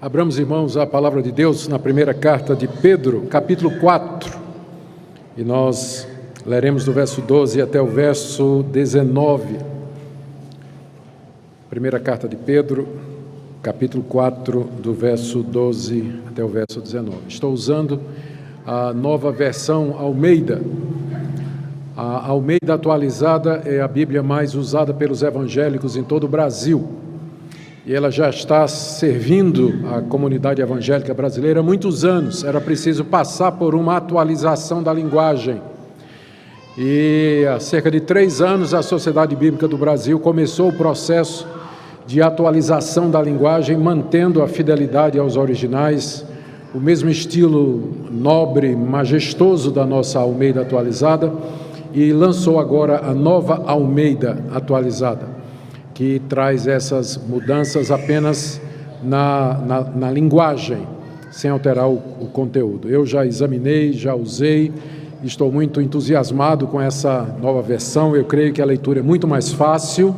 Abramos, irmãos, a palavra de Deus na primeira carta de Pedro, capítulo 4. E nós leremos do verso 12 até o verso 19. Primeira carta de Pedro, capítulo 4, do verso 12 até o verso 19. Estou usando a nova versão Almeida. A Almeida atualizada é a Bíblia mais usada pelos evangélicos em todo o Brasil. E ela já está servindo a comunidade evangélica brasileira há muitos anos. Era preciso passar por uma atualização da linguagem. E há cerca de 3 anos a Sociedade Bíblica do Brasil começou o processo de atualização da linguagem, mantendo a fidelidade aos originais, o mesmo estilo nobre, majestoso da nossa Almeida atualizada, e lançou agora a nova Almeida atualizada, que traz essas mudanças apenas na linguagem, sem alterar o conteúdo. Eu já examinei, já usei, estou muito entusiasmado com essa nova versão. Eu creio que a leitura é muito mais fácil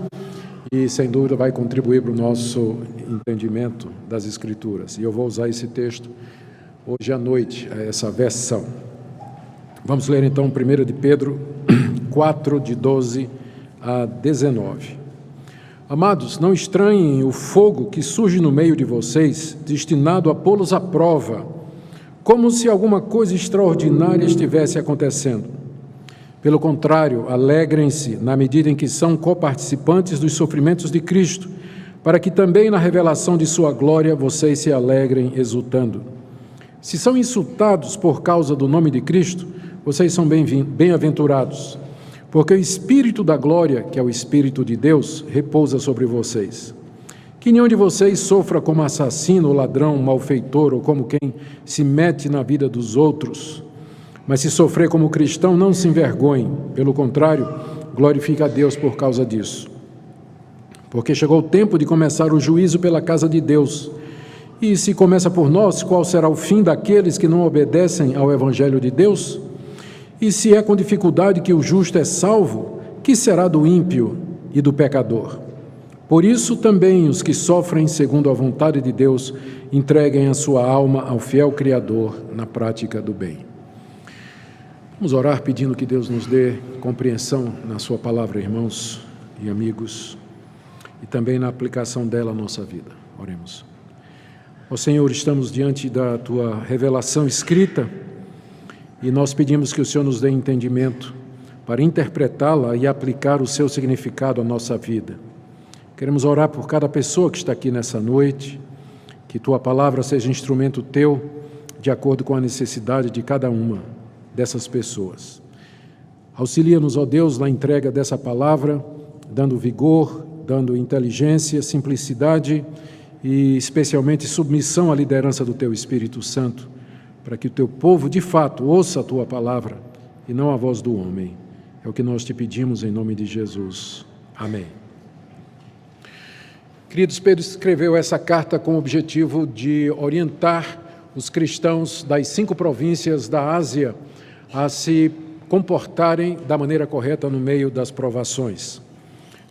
e, sem dúvida, vai contribuir para o nosso entendimento das Escrituras. E eu vou usar esse texto hoje à noite, essa versão. Vamos ler então 1 de Pedro 4, de 12 a 19. Amados, não estranhem o fogo que surge no meio de vocês, destinado a pô-los à prova, como se alguma coisa extraordinária estivesse acontecendo. Pelo contrário, alegrem-se na medida em que são coparticipantes dos sofrimentos de Cristo, para que também na revelação de sua glória vocês se alegrem exultando. Se são insultados por causa do nome de Cristo, vocês são bem-aventurados, porque o Espírito da glória, que é o Espírito de Deus, repousa sobre vocês. Que nenhum de vocês sofra como assassino, ladrão, malfeitor, ou como quem se mete na vida dos outros. Mas se sofrer como cristão, não se envergonhe. Pelo contrário, glorifique a Deus por causa disso. Porque chegou o tempo de começar o juízo pela casa de Deus. E se começa por nós, qual será o fim daqueles que não obedecem ao Evangelho de Deus? E se é com dificuldade que o justo é salvo, que será do ímpio e do pecador? Por isso também os que sofrem segundo a vontade de Deus entreguem a sua alma ao fiel Criador na prática do bem. Vamos orar pedindo que Deus nos dê compreensão na sua palavra, irmãos e amigos, e também na aplicação dela à nossa vida. Oremos. Ó Senhor, estamos diante da tua revelação escrita, e nós pedimos que o Senhor nos dê entendimento para interpretá-la e aplicar o seu significado à nossa vida. Queremos orar por cada pessoa que está aqui nessa noite, que tua palavra seja instrumento teu, de acordo com a necessidade de cada uma dessas pessoas. Auxilia-nos, ó Deus, na entrega dessa palavra, dando vigor, dando inteligência, simplicidade e especialmente submissão à liderança do teu Espírito Santo, para que o teu povo, de fato, ouça a tua palavra e não a voz do homem. É o que nós te pedimos em nome de Jesus. Amém. Queridos, Pedro escreveu essa carta com o objetivo de orientar os cristãos das 5 províncias da Ásia a se comportarem da maneira correta no meio das provações.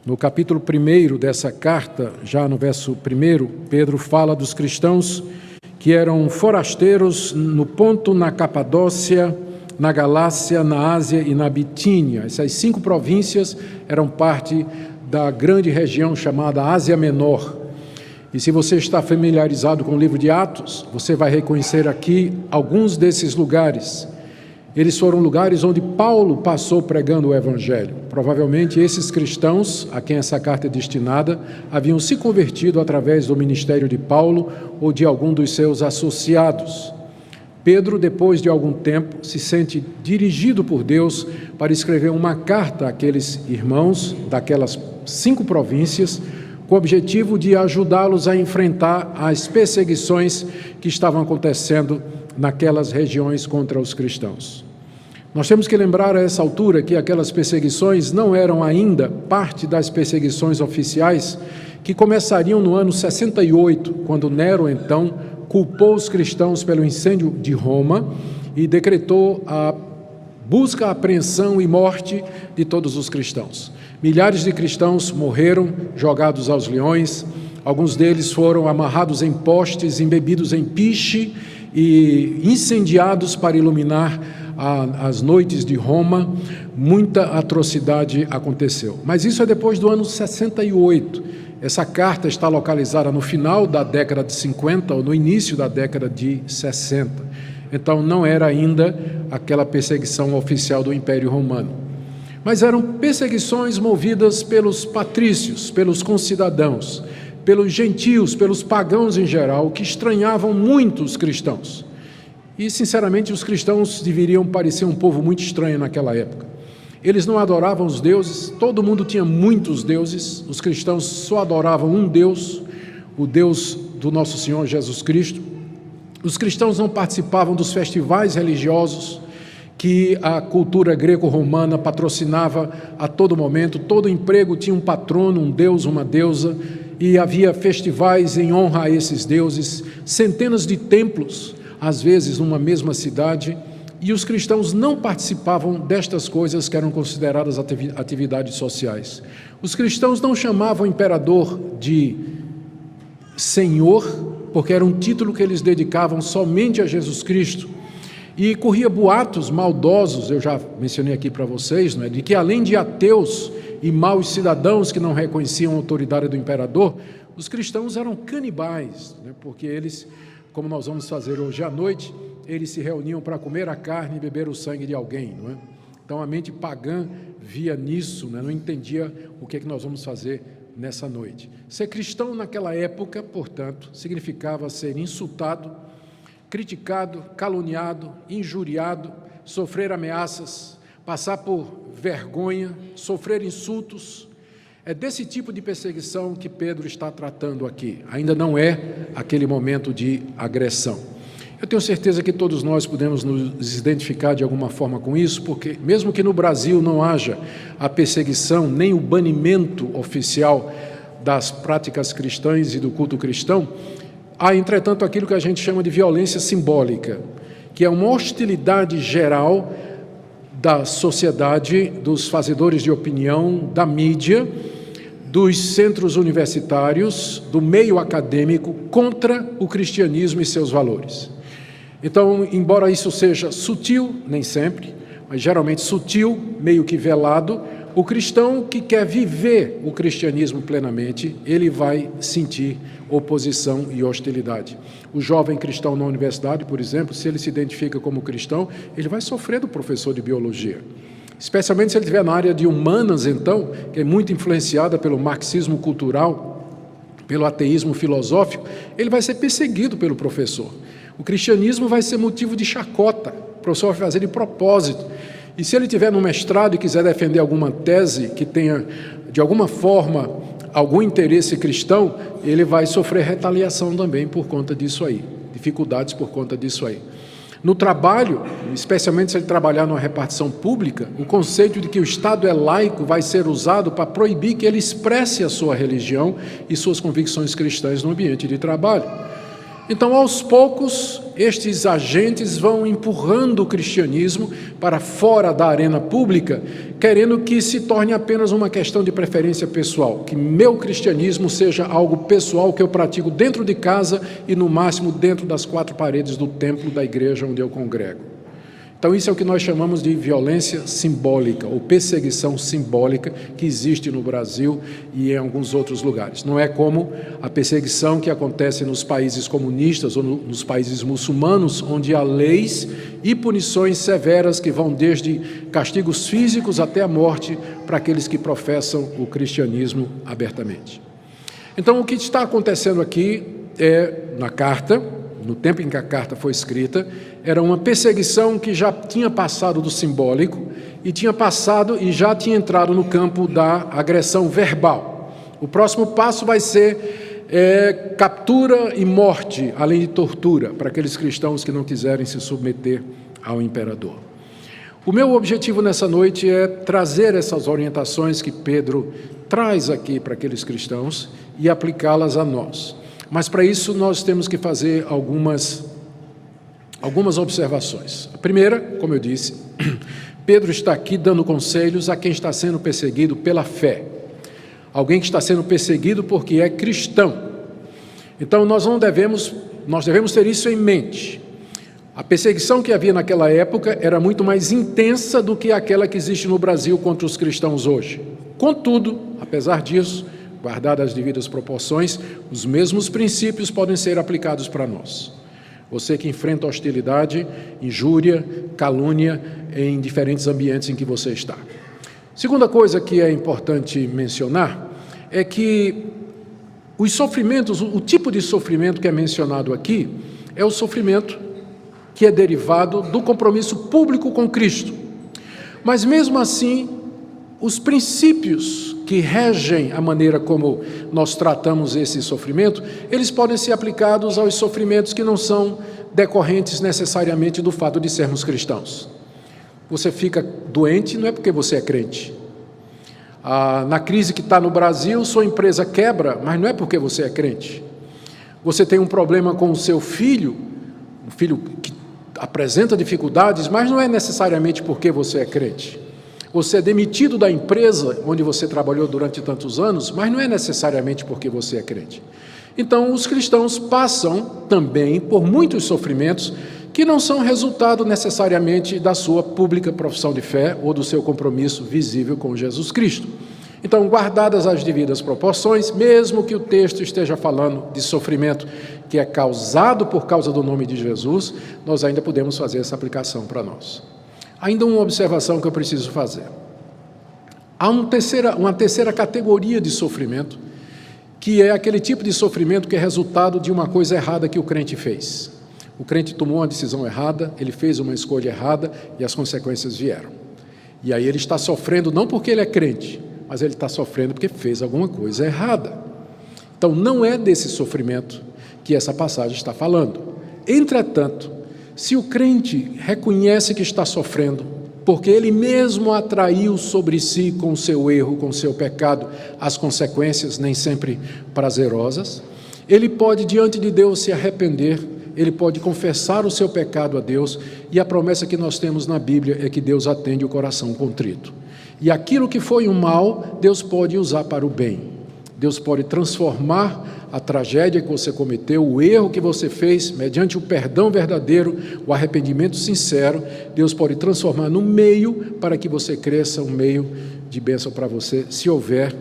No capítulo 1 dessa carta, já no verso 1, Pedro fala dos cristãos que eram forasteiros no Ponto, na Capadócia, na Galácia, na Ásia e na Bitínia. Essas 5 províncias eram parte da grande região chamada Ásia Menor. E se você está familiarizado com o livro de Atos, você vai reconhecer aqui alguns desses lugares. Eles foram lugares onde Paulo passou pregando o Evangelho. Provavelmente esses cristãos, a quem essa carta é destinada, haviam se convertido através do ministério de Paulo ou de algum dos seus associados. Pedro, depois de algum tempo, se sente dirigido por Deus para escrever uma carta àqueles irmãos daquelas 5 províncias, com o objetivo de ajudá-los a enfrentar as perseguições que estavam acontecendo naquelas regiões contra os cristãos. Nós temos que lembrar a essa altura que aquelas perseguições não eram ainda parte das perseguições oficiais que começariam no ano 68, quando Nero, então, culpou os cristãos pelo incêndio de Roma e decretou a busca, apreensão e morte de todos os cristãos. Milhares de cristãos morreram jogados aos leões, Alguns deles foram amarrados em postes, embebidos em piche e incendiados para iluminar as noites de Roma. Muita atrocidade aconteceu. Mas isso é depois do ano 68. Essa carta está localizada no final da década de 50 ou no início da década de 60. Então não era ainda aquela perseguição oficial do Império Romano. Mas eram perseguições movidas pelos patrícios, pelos concidadãos, pelos gentios, pelos pagãos em geral, que estranhavam muito os cristãos. E, sinceramente, os cristãos deveriam parecer um povo muito estranho naquela época. Eles não adoravam os deuses, todo mundo tinha muitos deuses, os cristãos só adoravam um Deus, o Deus do nosso Senhor Jesus Cristo. Os cristãos não participavam dos festivais religiosos que a cultura greco-romana patrocinava a todo momento. Todo emprego tinha um patrono, um deus, uma deusa, e havia festivais em honra a esses deuses, centenas de templos, às vezes numa mesma cidade, e os cristãos não participavam destas coisas que eram consideradas atividades sociais. Os cristãos não chamavam o imperador de Senhor, porque era um título que eles dedicavam somente a Jesus Cristo. E corria boatos maldosos, eu já mencionei aqui para vocês, não é, de que além de ateus e maus cidadãos que não reconheciam a autoridade do imperador, os cristãos eram canibais, né, porque eles, como nós vamos fazer hoje à noite, eles se reuniam para comer a carne e beber o sangue de alguém, não é? Então a mente pagã via nisso, né, não entendia o que é que nós vamos fazer nessa noite. Ser cristão naquela época, portanto, significava ser insultado, criticado, caluniado, injuriado, sofrer ameaças, passar por vergonha, sofrer insultos. É desse tipo de perseguição que Pedro está tratando aqui. Ainda não é aquele momento de agressão. Eu tenho certeza que todos nós podemos nos identificar de alguma forma com isso, porque mesmo que no Brasil não haja a perseguição, nem o banimento oficial das práticas cristãs e do culto cristão, há, entretanto, aquilo que a gente chama de violência simbólica, que é uma hostilidade geral da sociedade, dos fazedores de opinião, da mídia, dos centros universitários, do meio acadêmico, contra o cristianismo e seus valores. Então, embora isso seja sutil, nem sempre, mas geralmente sutil, meio que velado, o cristão que quer viver o cristianismo plenamente, ele vai sentir oposição e hostilidade. O jovem cristão na universidade, por exemplo, se ele se identifica como cristão, ele vai sofrer do professor de biologia. Especialmente se ele estiver na área de humanas, então, que é muito influenciada pelo marxismo cultural, pelo ateísmo filosófico, ele vai ser perseguido pelo professor. O cristianismo vai ser motivo de chacota, o professor vai fazer de propósito. E se ele tiver no mestrado e quiser defender alguma tese que tenha, de alguma forma, algum interesse cristão, ele vai sofrer retaliação também por conta disso aí, dificuldades por conta disso aí. No trabalho, especialmente se ele trabalhar numa repartição pública, o conceito de que o Estado é laico vai ser usado para proibir que ele expresse a sua religião e suas convicções cristãs no ambiente de trabalho. Então, aos poucos, estes agentes vão empurrando o cristianismo para fora da arena pública, querendo que se torne apenas uma questão de preferência pessoal, que meu cristianismo seja algo pessoal que eu pratico dentro de casa e, no máximo, dentro das quatro paredes do templo da igreja onde eu congrego. Então, isso é o que nós chamamos de violência simbólica, ou perseguição simbólica, que existe no Brasil e em alguns outros lugares. Não é como a perseguição que acontece nos países comunistas ou nos países muçulmanos, onde há leis e punições severas que vão desde castigos físicos até a morte para aqueles que professam o cristianismo abertamente. Então, o que está acontecendo aqui é, na carta, no tempo em que a carta foi escrita, era uma perseguição que já tinha passado do simbólico e tinha passado e já tinha entrado no campo da agressão verbal. O próximo passo vai ser captura e morte, além de tortura, para aqueles cristãos que não quiserem se submeter ao imperador. O meu objetivo nessa noite é trazer essas orientações que Pedro traz aqui para aqueles cristãos e aplicá-las a nós. Mas para isso nós temos que fazer algumas observações. A primeira, como eu disse, Pedro está aqui dando conselhos a quem está sendo perseguido pela fé. Alguém que está sendo perseguido porque é cristão. Então nós devemos ter isso em mente. A perseguição que havia naquela época era muito mais intensa do que aquela que existe no Brasil contra os cristãos hoje. Contudo, apesar disso, guardadas as devidas proporções, os mesmos princípios podem ser aplicados para nós. Você que enfrenta hostilidade, injúria, calúnia em diferentes ambientes em que você está. Segunda coisa que é importante mencionar é que os sofrimentos, o tipo de sofrimento que é mencionado aqui, é o sofrimento que é derivado do compromisso público com Cristo. Mas mesmo assim, os princípios que regem a maneira como nós tratamos esse sofrimento, eles podem ser aplicados aos sofrimentos que não são decorrentes necessariamente do fato de sermos cristãos. Você fica doente não é porque você é crente. Na crise que está no Brasil, sua empresa quebra, mas não é porque você é crente. Você tem um problema com o seu filho, um filho que apresenta dificuldades, mas não é necessariamente porque você é crente. Você é demitido da empresa onde você trabalhou durante tantos anos, mas não é necessariamente porque você é crente. Então, os cristãos passam também por muitos sofrimentos que não são resultado necessariamente da sua pública profissão de fé ou do seu compromisso visível com Jesus Cristo. Então, guardadas as devidas proporções, mesmo que o texto esteja falando de sofrimento que é causado por causa do nome de Jesus, nós ainda podemos fazer essa aplicação para nós. Ainda uma observação que eu preciso fazer. Há uma terceira categoria de sofrimento, que é aquele tipo de sofrimento que é resultado de uma coisa errada que o crente fez. O crente tomou uma decisão errada, ele fez uma escolha errada e as consequências vieram. E aí ele está sofrendo não porque ele é crente, mas ele está sofrendo porque fez alguma coisa errada. Então não é desse sofrimento que essa passagem está falando. Entretanto, se o crente reconhece que está sofrendo, porque ele mesmo atraiu sobre si com o seu erro, com o seu pecado, as consequências nem sempre prazerosas, ele pode diante de Deus se arrepender, ele pode confessar o seu pecado a Deus, e a promessa que nós temos na Bíblia é que Deus atende o coração contrito. E aquilo que foi um mal, Deus pode usar para o bem. Deus pode transformar a tragédia que você cometeu, o erro que você fez, mediante o perdão verdadeiro, o arrependimento sincero, Deus pode transformar no meio para que você cresça, um meio de bênção para você, se houver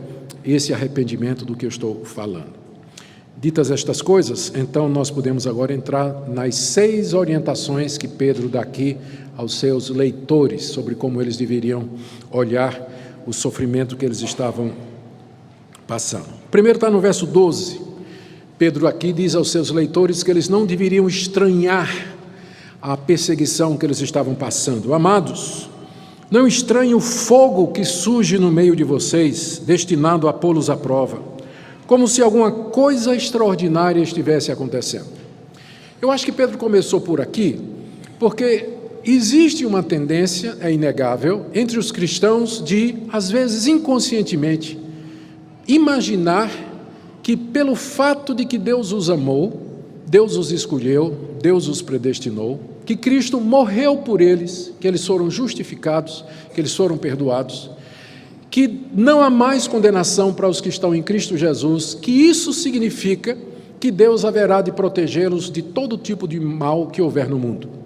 esse arrependimento do que eu estou falando. Ditas estas coisas, então nós podemos agora entrar nas 6 orientações que Pedro dá aqui aos seus leitores, sobre como eles deveriam olhar o sofrimento que eles estavam passando. Primeiro está no verso 12. Pedro aqui diz aos seus leitores que eles não deveriam estranhar a perseguição que eles estavam passando. Amados, não estranhem o fogo que surge no meio de vocês, destinado a pô-los à prova, como se alguma coisa extraordinária estivesse acontecendo. Eu acho que Pedro começou por aqui, porque existe uma tendência, é inegável, entre os cristãos de, às vezes inconscientemente, imaginar que pelo fato de que Deus os amou, Deus os escolheu, Deus os predestinou, que Cristo morreu por eles, que eles foram justificados, que eles foram perdoados, que não há mais condenação para os que estão em Cristo Jesus, que isso significa que Deus haverá de protegê-los de todo tipo de mal que houver no mundo.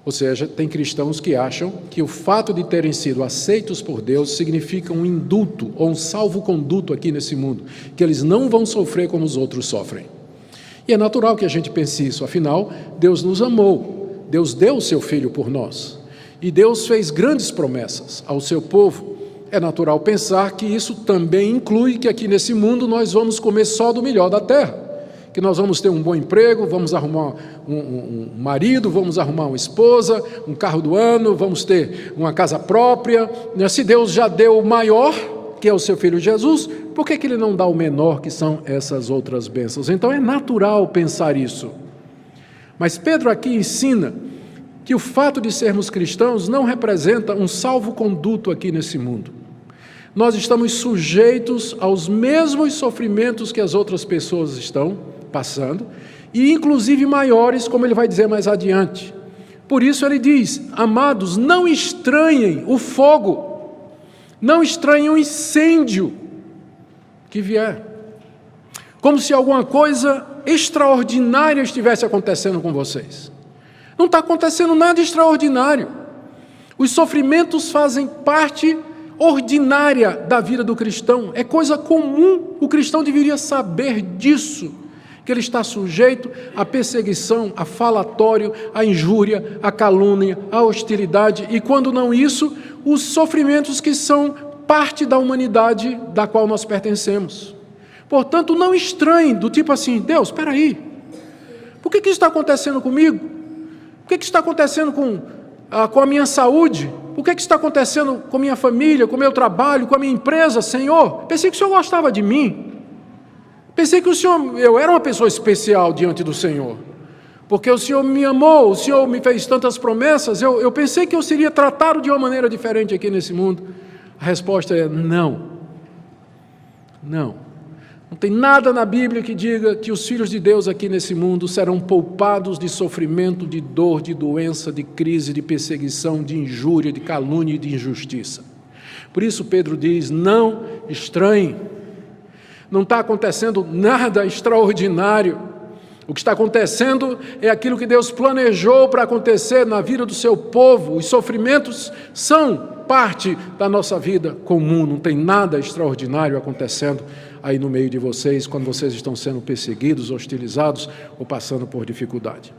Ou seja, tem cristãos que acham que o fato de terem sido aceitos por Deus significa um indulto ou um salvo-conduto aqui nesse mundo, que eles não vão sofrer como os outros sofrem. E é natural que a gente pense isso, afinal, Deus nos amou, Deus deu o seu Filho por nós, e Deus fez grandes promessas ao seu povo. É natural pensar que isso também inclui que aqui nesse mundo nós vamos comer só do melhor da terra, que nós vamos ter um bom emprego, vamos arrumar um marido, vamos arrumar uma esposa, um carro do ano, vamos ter uma casa própria. Se Deus já deu o maior, que é o seu Filho Jesus, por que Ele não dá o menor, que são essas outras bênçãos? Então é natural pensar isso. Mas Pedro aqui ensina que o fato de sermos cristãos não representa um salvo-conduto aqui nesse mundo. Nós estamos sujeitos aos mesmos sofrimentos que as outras pessoas estão passando, e inclusive maiores, como ele vai dizer mais adiante. Por isso ele diz: amados, não estranhem o fogo, não estranhem o incêndio que vier, como se alguma coisa extraordinária estivesse acontecendo com vocês. Não está acontecendo nada extraordinário. Os sofrimentos fazem parte ordinária da vida do cristão. É coisa comum. O cristão deveria saber disso, que ele está sujeito à perseguição, a falatório, à injúria, à calúnia, à hostilidade, e quando não isso, os sofrimentos que são parte da humanidade da qual nós pertencemos. Portanto, não estranhe, do tipo assim, Deus, espera aí, por que isso está acontecendo comigo? Por que isso está acontecendo com a minha saúde? Por que isso está acontecendo com a minha família, com o meu trabalho, com a minha empresa, Senhor? Pensei que o Senhor gostava de mim. Pensei que eu era uma pessoa especial diante do Senhor. Porque o Senhor me amou, o Senhor me fez tantas promessas, eu pensei que eu seria tratado de uma maneira diferente aqui nesse mundo. A resposta é não. Não. Não tem nada na Bíblia que diga que os filhos de Deus aqui nesse mundo serão poupados de sofrimento, de dor, de doença, de crise, de perseguição, de injúria, de calúnia e de injustiça. Por isso Pedro diz, não estranhe. Não está acontecendo nada extraordinário. O que está acontecendo é aquilo que Deus planejou para acontecer na vida do seu povo. Os sofrimentos são parte da nossa vida comum. Não tem nada extraordinário acontecendo aí no meio de vocês, quando vocês estão sendo perseguidos, hostilizados ou passando por dificuldade.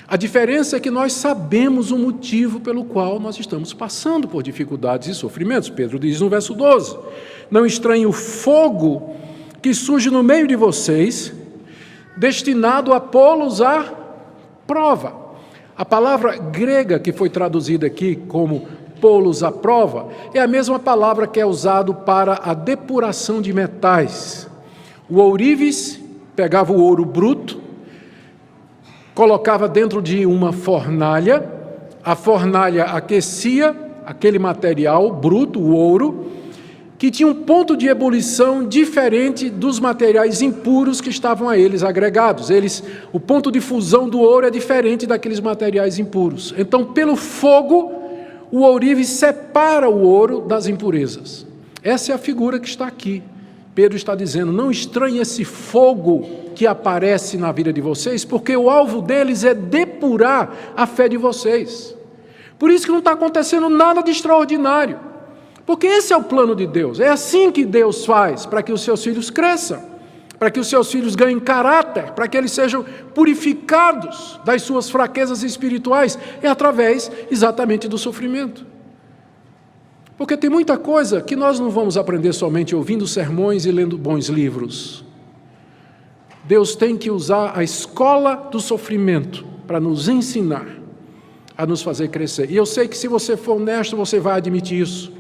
A diferença é que nós sabemos o motivo pelo qual nós estamos passando por dificuldades e sofrimentos. Pedro diz no verso 12, não estranhe o fogo que surge no meio de vocês, destinado a pô-los à prova. A palavra grega que foi traduzida aqui como pô-los à prova é a mesma palavra que é usada para a depuração de metais. O ourives pegava o ouro bruto, colocava dentro de uma fornalha, a fornalha aquecia aquele material bruto, o ouro, que tinha um ponto de ebulição diferente dos materiais impuros que estavam a eles agregados. O ponto de fusão do ouro é diferente daqueles materiais impuros. Então, pelo fogo, o ourives separa o ouro das impurezas. Essa é a figura que está aqui. Pedro está dizendo, não estranhe esse fogo que aparece na vida de vocês, porque o alvo deles é depurar a fé de vocês. Por isso que não está acontecendo nada de extraordinário. Porque esse é o plano de Deus, é assim que Deus faz para que os seus filhos cresçam, para que os seus filhos ganhem caráter, para que eles sejam purificados das suas fraquezas espirituais, é através exatamente do sofrimento. Porque tem muita coisa que nós não vamos aprender somente ouvindo sermões e lendo bons livros. Deus tem que usar a escola do sofrimento para nos ensinar, a nos fazer crescer. E eu sei que se você for honesto, você vai admitir isso.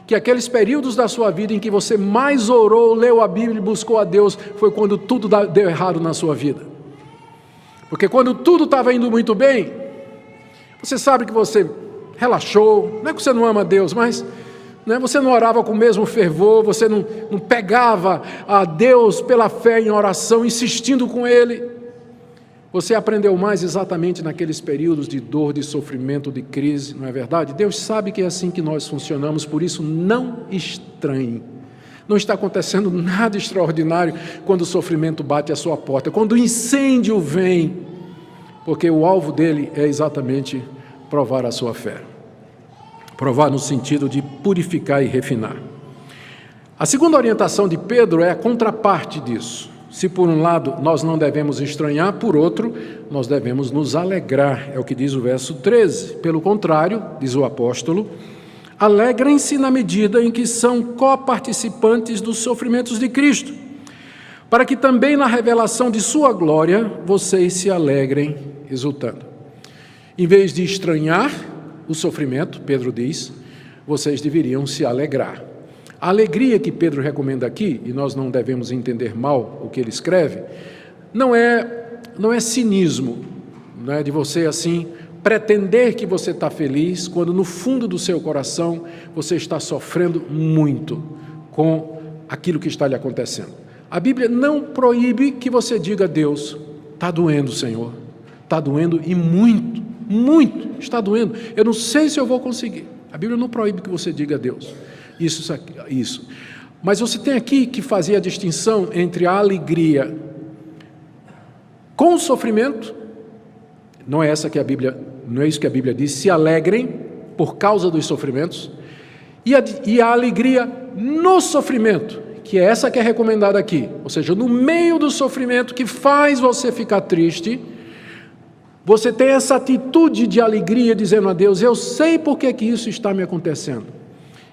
Que aqueles períodos da sua vida em que você mais orou, leu a Bíblia e buscou a Deus, foi quando tudo deu errado na sua vida. Porque quando tudo estava indo muito bem, você sabe que você relaxou, não é que você não ama a Deus, mas você não orava com o mesmo fervor, você não pegava a Deus pela fé em oração, insistindo com Ele. Você aprendeu mais exatamente naqueles períodos de dor, de sofrimento, de crise, não é verdade? Deus sabe que é assim que nós funcionamos, por isso não estranhe. Não está acontecendo nada extraordinário quando o sofrimento bate à sua porta, quando o incêndio vem, porque o alvo dele é exatamente provar a sua fé. Provar no sentido de purificar e refinar. A segunda orientação de Pedro é a contraparte disso. Se por um lado nós não devemos estranhar, por outro, nós devemos nos alegrar, é o que diz o verso 13. Pelo contrário, diz o apóstolo, alegrem-se na medida em que são coparticipantes dos sofrimentos de Cristo, para que também na revelação de sua glória vocês se alegrem exultando. Em vez de estranhar o sofrimento, Pedro diz, vocês deveriam se alegrar. A alegria que Pedro recomenda aqui, e nós não devemos entender mal o que ele escreve, não é cinismo, não é de você assim pretender que você está feliz, quando no fundo do seu coração você está sofrendo muito com aquilo que está lhe acontecendo. A Bíblia não proíbe que você diga a Deus, está doendo, Senhor, está doendo e muito, muito, está doendo, eu não sei se eu vou conseguir. A Bíblia não proíbe que você diga a Deus isso. Mas você tem aqui que fazer a distinção entre a alegria com o sofrimento, não é isso que a Bíblia diz, se alegrem por causa dos sofrimentos, e a alegria no sofrimento, que é essa que é recomendada aqui, ou seja, no meio do sofrimento que faz você ficar triste, você tem essa atitude de alegria, dizendo a Deus, eu sei por que isso está me acontecendo.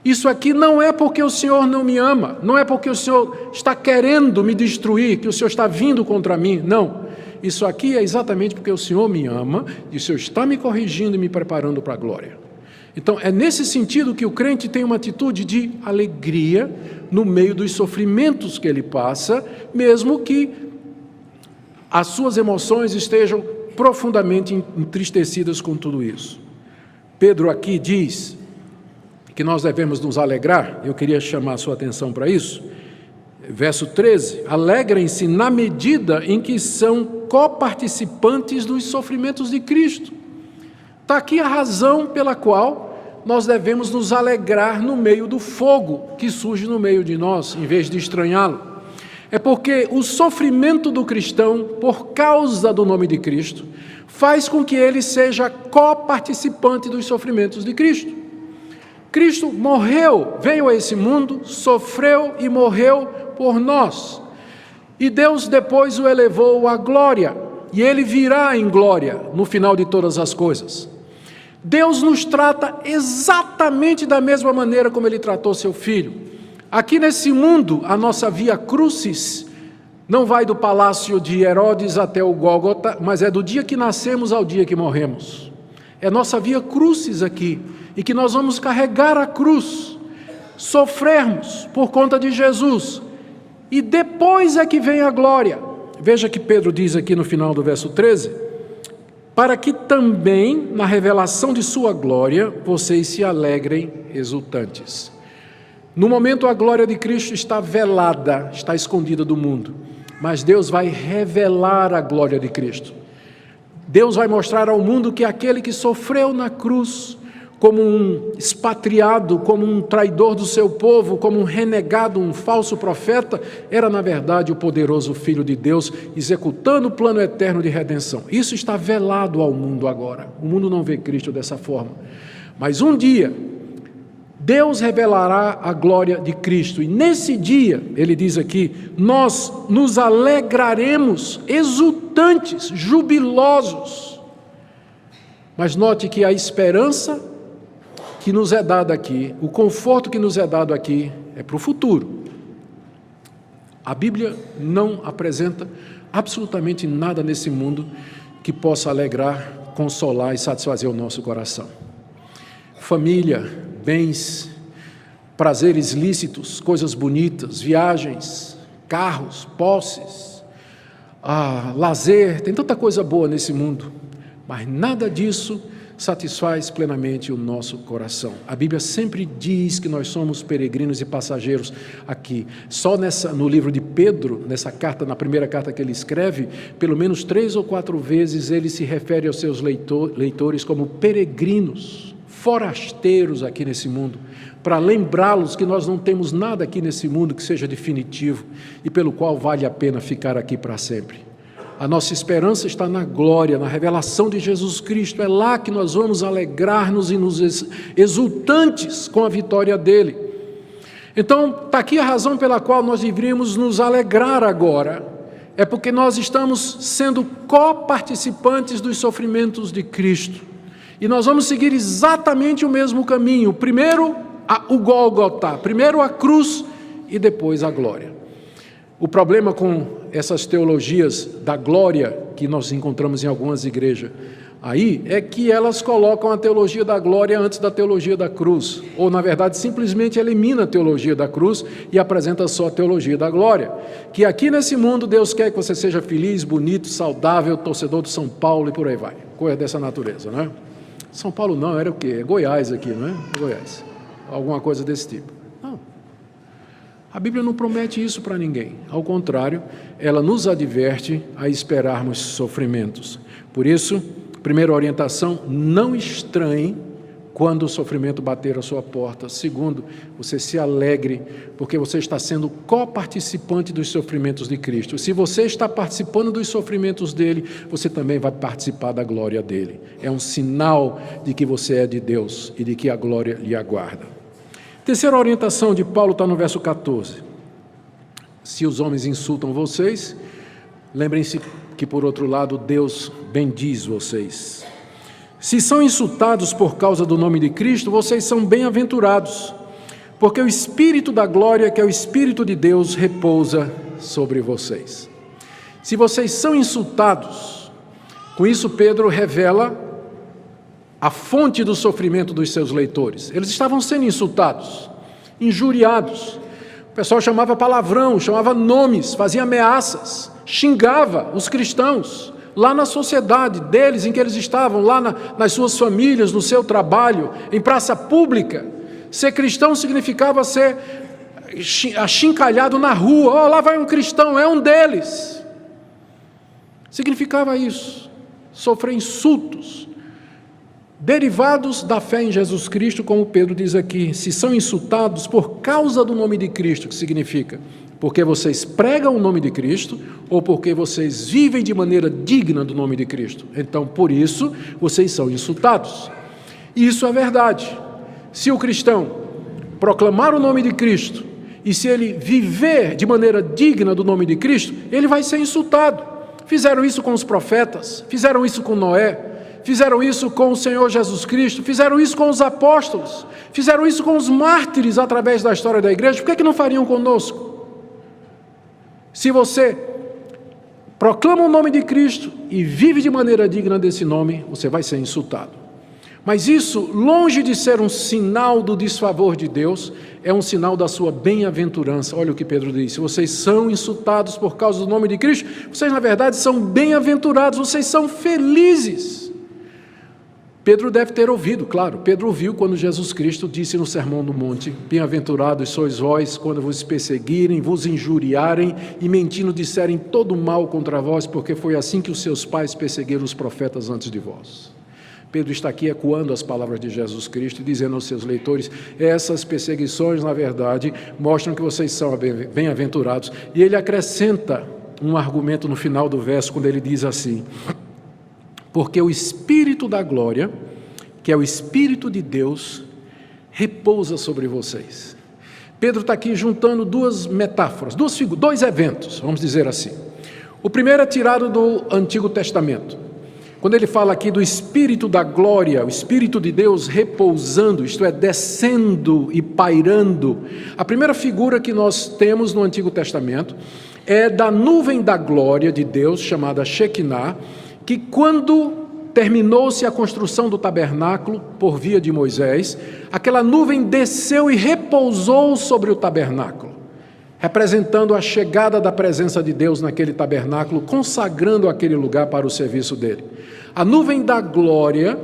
Isso aqui não é porque o Senhor não me ama, não é porque o Senhor está querendo me destruir, que o Senhor está vindo contra mim, não. Isso aqui é exatamente porque o Senhor me ama e o Senhor está me corrigindo e me preparando para a glória. Então, é nesse sentido que o crente tem uma atitude de alegria no meio dos sofrimentos que ele passa, mesmo que as suas emoções estejam profundamente entristecidas com tudo isso. Pedro aqui diz que nós devemos nos alegrar, eu queria chamar a sua atenção para isso. Verso 13, alegrem-se na medida em que são coparticipantes dos sofrimentos de Cristo. Está aqui a razão pela qual nós devemos nos alegrar no meio do fogo que surge no meio de nós, em vez de estranhá-lo. É porque o sofrimento do cristão, por causa do nome de Cristo, faz com que ele seja coparticipante dos sofrimentos de Cristo. Cristo morreu, veio a esse mundo, sofreu e morreu por nós. E Deus depois o elevou à glória, e ele virá em glória no final de todas as coisas. Deus nos trata exatamente da mesma maneira como ele tratou seu filho. Aqui nesse mundo, a nossa via crucis não vai do palácio de Herodes até o Gólgota, mas é do dia que nascemos ao dia que morremos. É nossa via crucis aqui, e que nós vamos carregar a cruz, sofrermos por conta de Jesus, e depois é que vem a glória. Veja que Pedro diz aqui no final do verso 13, para que também na revelação de sua glória vocês se alegrem exultantes. No momento a glória de Cristo está velada, está escondida do mundo, mas Deus vai revelar a glória de Cristo. Deus vai mostrar ao mundo que aquele que sofreu na cruz, como um expatriado, como um traidor do seu povo, como um renegado, um falso profeta, era na verdade o poderoso Filho de Deus, executando o plano eterno de redenção. Isso está velado ao mundo agora. O mundo não vê Cristo dessa forma. Mas um dia, Deus revelará a glória de Cristo. E nesse dia, ele diz aqui, nós nos alegraremos, exultantes, jubilosos. Mas note que a esperança que nos é dada aqui, o conforto que nos é dado aqui, é para o futuro. A Bíblia não apresenta absolutamente nada nesse mundo que possa alegrar, consolar e satisfazer o nosso coração. Família, bens, prazeres lícitos, coisas bonitas, viagens, carros, posses, lazer, tem tanta coisa boa nesse mundo, mas nada disso satisfaz plenamente o nosso coração. A Bíblia sempre diz que nós somos peregrinos e passageiros aqui. Só no livro de Pedro, nessa carta, na primeira carta que ele escreve, pelo menos 3 ou 4 vezes ele se refere aos seus leitores como peregrinos, forasteiros aqui nesse mundo, para lembrá-los que nós não temos nada aqui nesse mundo que seja definitivo e pelo qual vale a pena ficar aqui para sempre. A nossa esperança está na glória, na revelação de Jesus Cristo. É lá que nós vamos alegrar-nos e nos exultantes com a vitória dele. Então, está aqui a razão pela qual nós deveríamos nos alegrar agora. É porque nós estamos sendo coparticipantes dos sofrimentos de Cristo. E nós vamos seguir exatamente o mesmo caminho. Primeiro o Gólgota, primeiro a cruz e depois a glória. O problema com essas teologias da glória que nós encontramos em algumas igrejas aí é que elas colocam a teologia da glória antes da teologia da cruz, ou na verdade simplesmente elimina a teologia da cruz e apresenta só a teologia da glória, que aqui nesse mundo Deus quer que você seja feliz, bonito, saudável, torcedor do São Paulo e por aí vai, coisa dessa natureza, não é? São Paulo não, era o quê? É Goiás aqui, não é? Goiás, alguma coisa desse tipo. A Bíblia não promete isso para ninguém. Ao contrário, ela nos adverte a esperarmos sofrimentos. Por isso, primeira orientação, não estranhe quando o sofrimento bater a sua porta. Segundo, você se alegre, porque você está sendo coparticipante dos sofrimentos de Cristo. Se você está participando dos sofrimentos dele, você também vai participar da glória dele. É um sinal de que você é de Deus e de que a glória lhe aguarda. Terceira orientação de Paulo está no verso 14. Se os homens insultam vocês, lembrem-se que, por outro lado, Deus bendiz vocês. Se são insultados por causa do nome de Cristo, vocês são bem-aventurados, porque o Espírito da glória, que é o Espírito de Deus, repousa sobre vocês. Se vocês são insultados, com isso Pedro revela a fonte do sofrimento dos seus leitores. Eles estavam sendo insultados, injuriados. O pessoal chamava palavrão, chamava nomes, fazia ameaças, xingava os cristãos. Lá na sociedade deles, em que eles estavam, lá nas suas famílias, no seu trabalho, em praça pública. Ser cristão significava ser achincalhado na rua. Lá vai um cristão, é um deles. Significava isso, sofrer insultos, derivados da fé em Jesus Cristo, como Pedro diz aqui. Se são insultados por causa do nome de Cristo, que significa porque vocês pregam o nome de Cristo ou porque vocês vivem de maneira digna do nome de Cristo. Então, por isso, vocês são insultados. E isso é verdade. Se o cristão proclamar o nome de Cristo e se ele viver de maneira digna do nome de Cristo, ele vai ser insultado. Fizeram isso com os profetas, fizeram isso com Noé, fizeram isso com o Senhor Jesus Cristo, fizeram isso com os apóstolos, fizeram isso com os mártires através da história da igreja. Por que não fariam conosco? Se você proclama o nome de Cristo e vive de maneira digna desse nome, você vai ser insultado. Mas isso, longe de ser um sinal do desfavor de Deus, é um sinal da sua bem-aventurança. Olha o que Pedro diz: se vocês são insultados por causa do nome de Cristo, vocês na verdade são bem-aventurados, vocês são felizes. Pedro deve ter ouvido, claro, Pedro ouviu quando Jesus Cristo disse no Sermão do Monte: bem-aventurados sois vós quando vos perseguirem, vos injuriarem e mentindo disserem todo mal contra vós, porque foi assim que os seus pais perseguiram os profetas antes de vós. Pedro está aqui ecoando as palavras de Jesus Cristo e dizendo aos seus leitores: essas perseguições, na verdade, mostram que vocês são bem-aventurados. E ele acrescenta um argumento no final do verso, quando ele diz assim: porque o Espírito da glória, que é o Espírito de Deus, repousa sobre vocês. Pedro está aqui juntando duas metáforas, dois eventos, vamos dizer assim. O primeiro é tirado do Antigo Testamento. Quando ele fala aqui do Espírito da glória, o Espírito de Deus repousando, isto é, descendo e pairando. A primeira figura que nós temos no Antigo Testamento é da nuvem da glória de Deus, chamada Shekinah, que quando terminou-se a construção do tabernáculo por via de Moisés, aquela nuvem desceu e repousou sobre o tabernáculo, representando a chegada da presença de Deus naquele tabernáculo, consagrando aquele lugar para o serviço dele. A nuvem da glória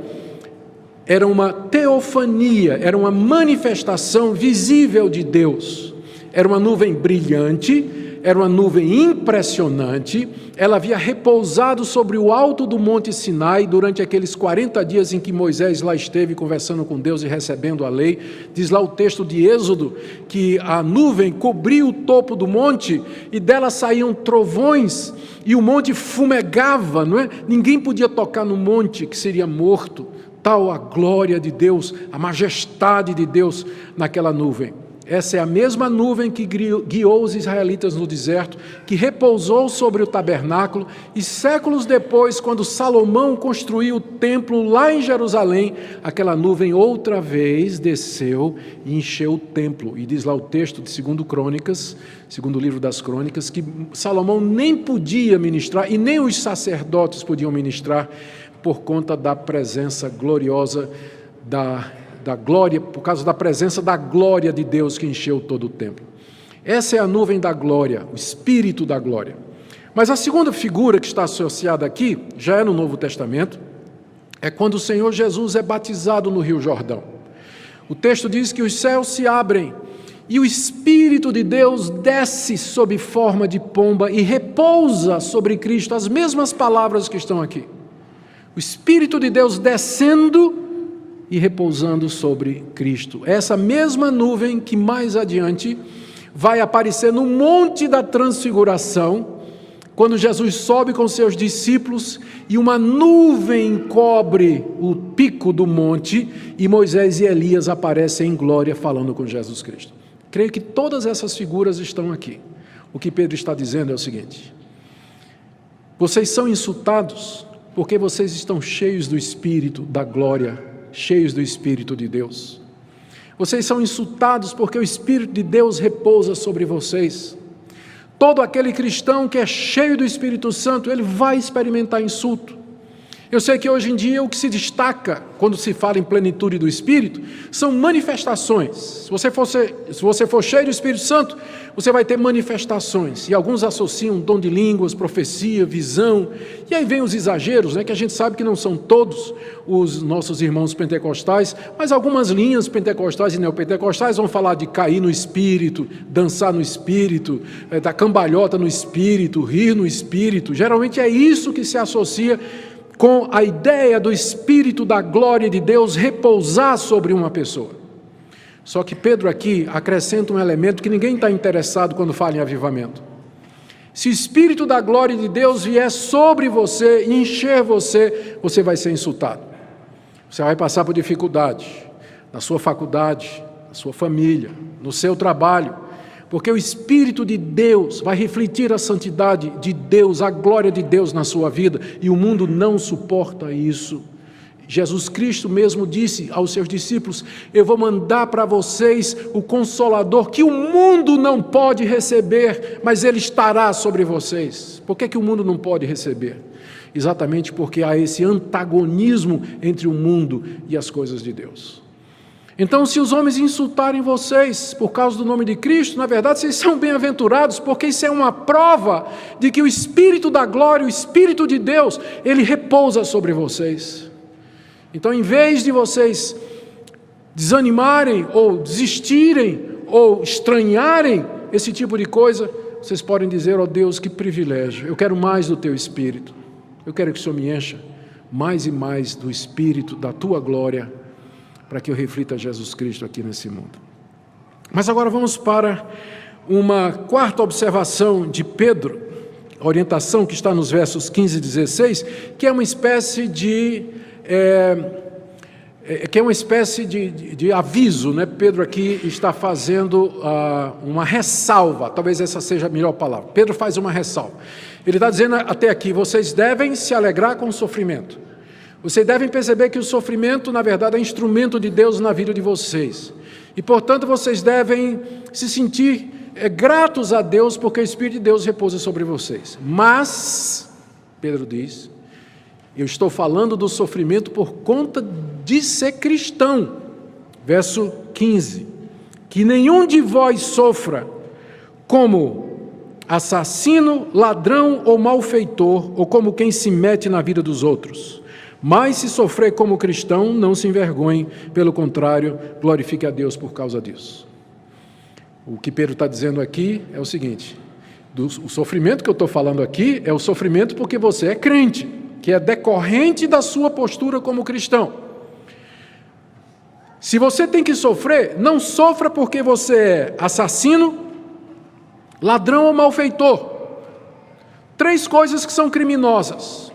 era uma teofania, era uma manifestação visível de Deus. Era uma nuvem brilhante, era uma nuvem impressionante. Ela havia repousado sobre o alto do Monte Sinai durante aqueles 40 dias em que Moisés lá esteve conversando com Deus e recebendo a lei. Diz lá o texto de Êxodo que a nuvem cobria o topo do monte e dela saíam trovões e o monte fumegava, não é? Ninguém podia tocar no monte, que seria morto. Tal a glória de Deus, a majestade de Deus naquela nuvem. Essa é a mesma nuvem que guiou os israelitas no deserto, que repousou sobre o tabernáculo, e séculos depois, quando Salomão construiu o templo lá em Jerusalém, aquela nuvem outra vez desceu e encheu o templo. E diz lá o texto de 2 Crônicas, segundo livro das Crônicas, que Salomão nem podia ministrar, e nem os sacerdotes podiam ministrar, por conta da presença gloriosa da glória, por causa da presença da glória de Deus que encheu todo o templo. Essa é a nuvem da glória, o Espírito da glória. Mas a segunda figura que está associada aqui, já é no Novo Testamento, é quando o Senhor Jesus é batizado no Rio Jordão. O texto diz que os céus se abrem e o Espírito de Deus desce sob forma de pomba e repousa sobre Cristo, as mesmas palavras que estão aqui. O Espírito de Deus descendo e repousando sobre Cristo. Essa mesma nuvem que mais adiante vai aparecer no Monte da Transfiguração, quando Jesus sobe com seus discípulos e uma nuvem cobre o pico do monte e Moisés e Elias aparecem em glória falando com Jesus Cristo. Creio que todas essas figuras estão aqui. O que Pedro está dizendo é o seguinte: vocês são insultados porque vocês estão cheios do Espírito da glória, cheios do Espírito de Deus. Vocês são insultados porque o Espírito de Deus repousa sobre vocês. Todo aquele cristão que é cheio do Espírito Santo, ele vai experimentar insulto. Eu sei que hoje em dia o que se destaca quando se fala em plenitude do Espírito são manifestações. Se você for cheio do Espírito Santo, você vai ter manifestações. E alguns associam dom de línguas, profecia, visão. E aí vem os exageros, que a gente sabe que não são todos os nossos irmãos pentecostais, mas algumas linhas pentecostais e neopentecostais vão falar de cair no Espírito, dançar no Espírito, dar cambalhota no Espírito, rir no Espírito. Geralmente é isso que se associa com a ideia do Espírito da glória de Deus repousar sobre uma pessoa. Só que Pedro aqui acrescenta um elemento que ninguém está interessado quando fala em avivamento. Se o Espírito da glória de Deus vier sobre você e encher você, você vai ser insultado. Você vai passar por dificuldade na sua faculdade, na sua família, no seu trabalho, porque o Espírito de Deus vai refletir a santidade de Deus, a glória de Deus na sua vida, e o mundo não suporta isso. Jesus Cristo mesmo disse aos seus discípulos: eu vou mandar para vocês o Consolador, que o mundo não pode receber, mas ele estará sobre vocês. Por que o mundo não pode receber? Exatamente porque há esse antagonismo entre o mundo e as coisas de Deus. Então, se os homens insultarem vocês por causa do nome de Cristo, na verdade, vocês são bem-aventurados, porque isso é uma prova de que o Espírito da glória, o Espírito de Deus, ele repousa sobre vocês. Então, em vez de vocês desanimarem, ou desistirem, ou estranharem esse tipo de coisa, vocês podem dizer: ó Deus, que privilégio, eu quero mais do Teu Espírito, eu quero que o Senhor me encha mais e mais do Espírito, da Tua glória, para que eu reflita Jesus Cristo aqui nesse mundo. Mas agora vamos para uma quarta observação de Pedro, a orientação que está nos versos 15 e 16, que é uma espécie de aviso, Pedro aqui está fazendo uma ressalva, talvez essa seja a melhor palavra. Pedro faz uma ressalva. Ele está dizendo até aqui: vocês devem se alegrar com o sofrimento. Vocês devem perceber que o sofrimento, na verdade, é instrumento de Deus na vida de vocês. E, portanto, vocês devem se sentir gratos a Deus, porque o Espírito de Deus repousa sobre vocês. Mas, Pedro diz, eu estou falando do sofrimento por conta de ser cristão. Verso 15. Que nenhum de vós sofra como assassino, ladrão ou malfeitor, ou como quem se mete na vida dos outros. Mas se sofrer como cristão, não se envergonhe, pelo contrário, glorifique a Deus por causa disso. O que Pedro está dizendo aqui é o seguinte: o sofrimento que eu estou falando aqui é o sofrimento porque você é crente, que é decorrente da sua postura como cristão. Se você tem que sofrer, não sofra porque você é assassino, ladrão ou malfeitor. 3 coisas que são criminosas.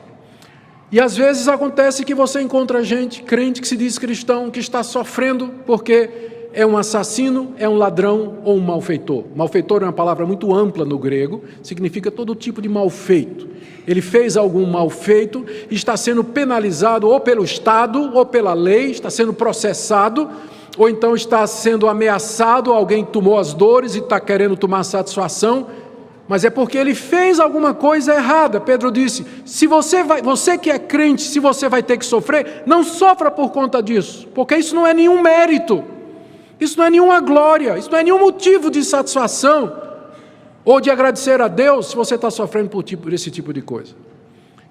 E às vezes acontece que você encontra gente, crente que se diz cristão, que está sofrendo porque é um assassino, é um ladrão ou um malfeitor. Malfeitor é uma palavra muito ampla no grego, significa todo tipo de mal feito. Ele fez algum mal feito e está sendo penalizado ou pelo Estado ou pela lei, está sendo processado, ou então está sendo ameaçado, alguém tomou as dores e está querendo tomar satisfação, mas é porque ele fez alguma coisa errada. Pedro disse: se você que é crente, se você vai ter que sofrer, não sofra por conta disso, porque isso não é nenhum mérito, isso não é nenhuma glória, isso não é nenhum motivo de satisfação ou de agradecer a Deus se você está sofrendo por esse tipo de coisa.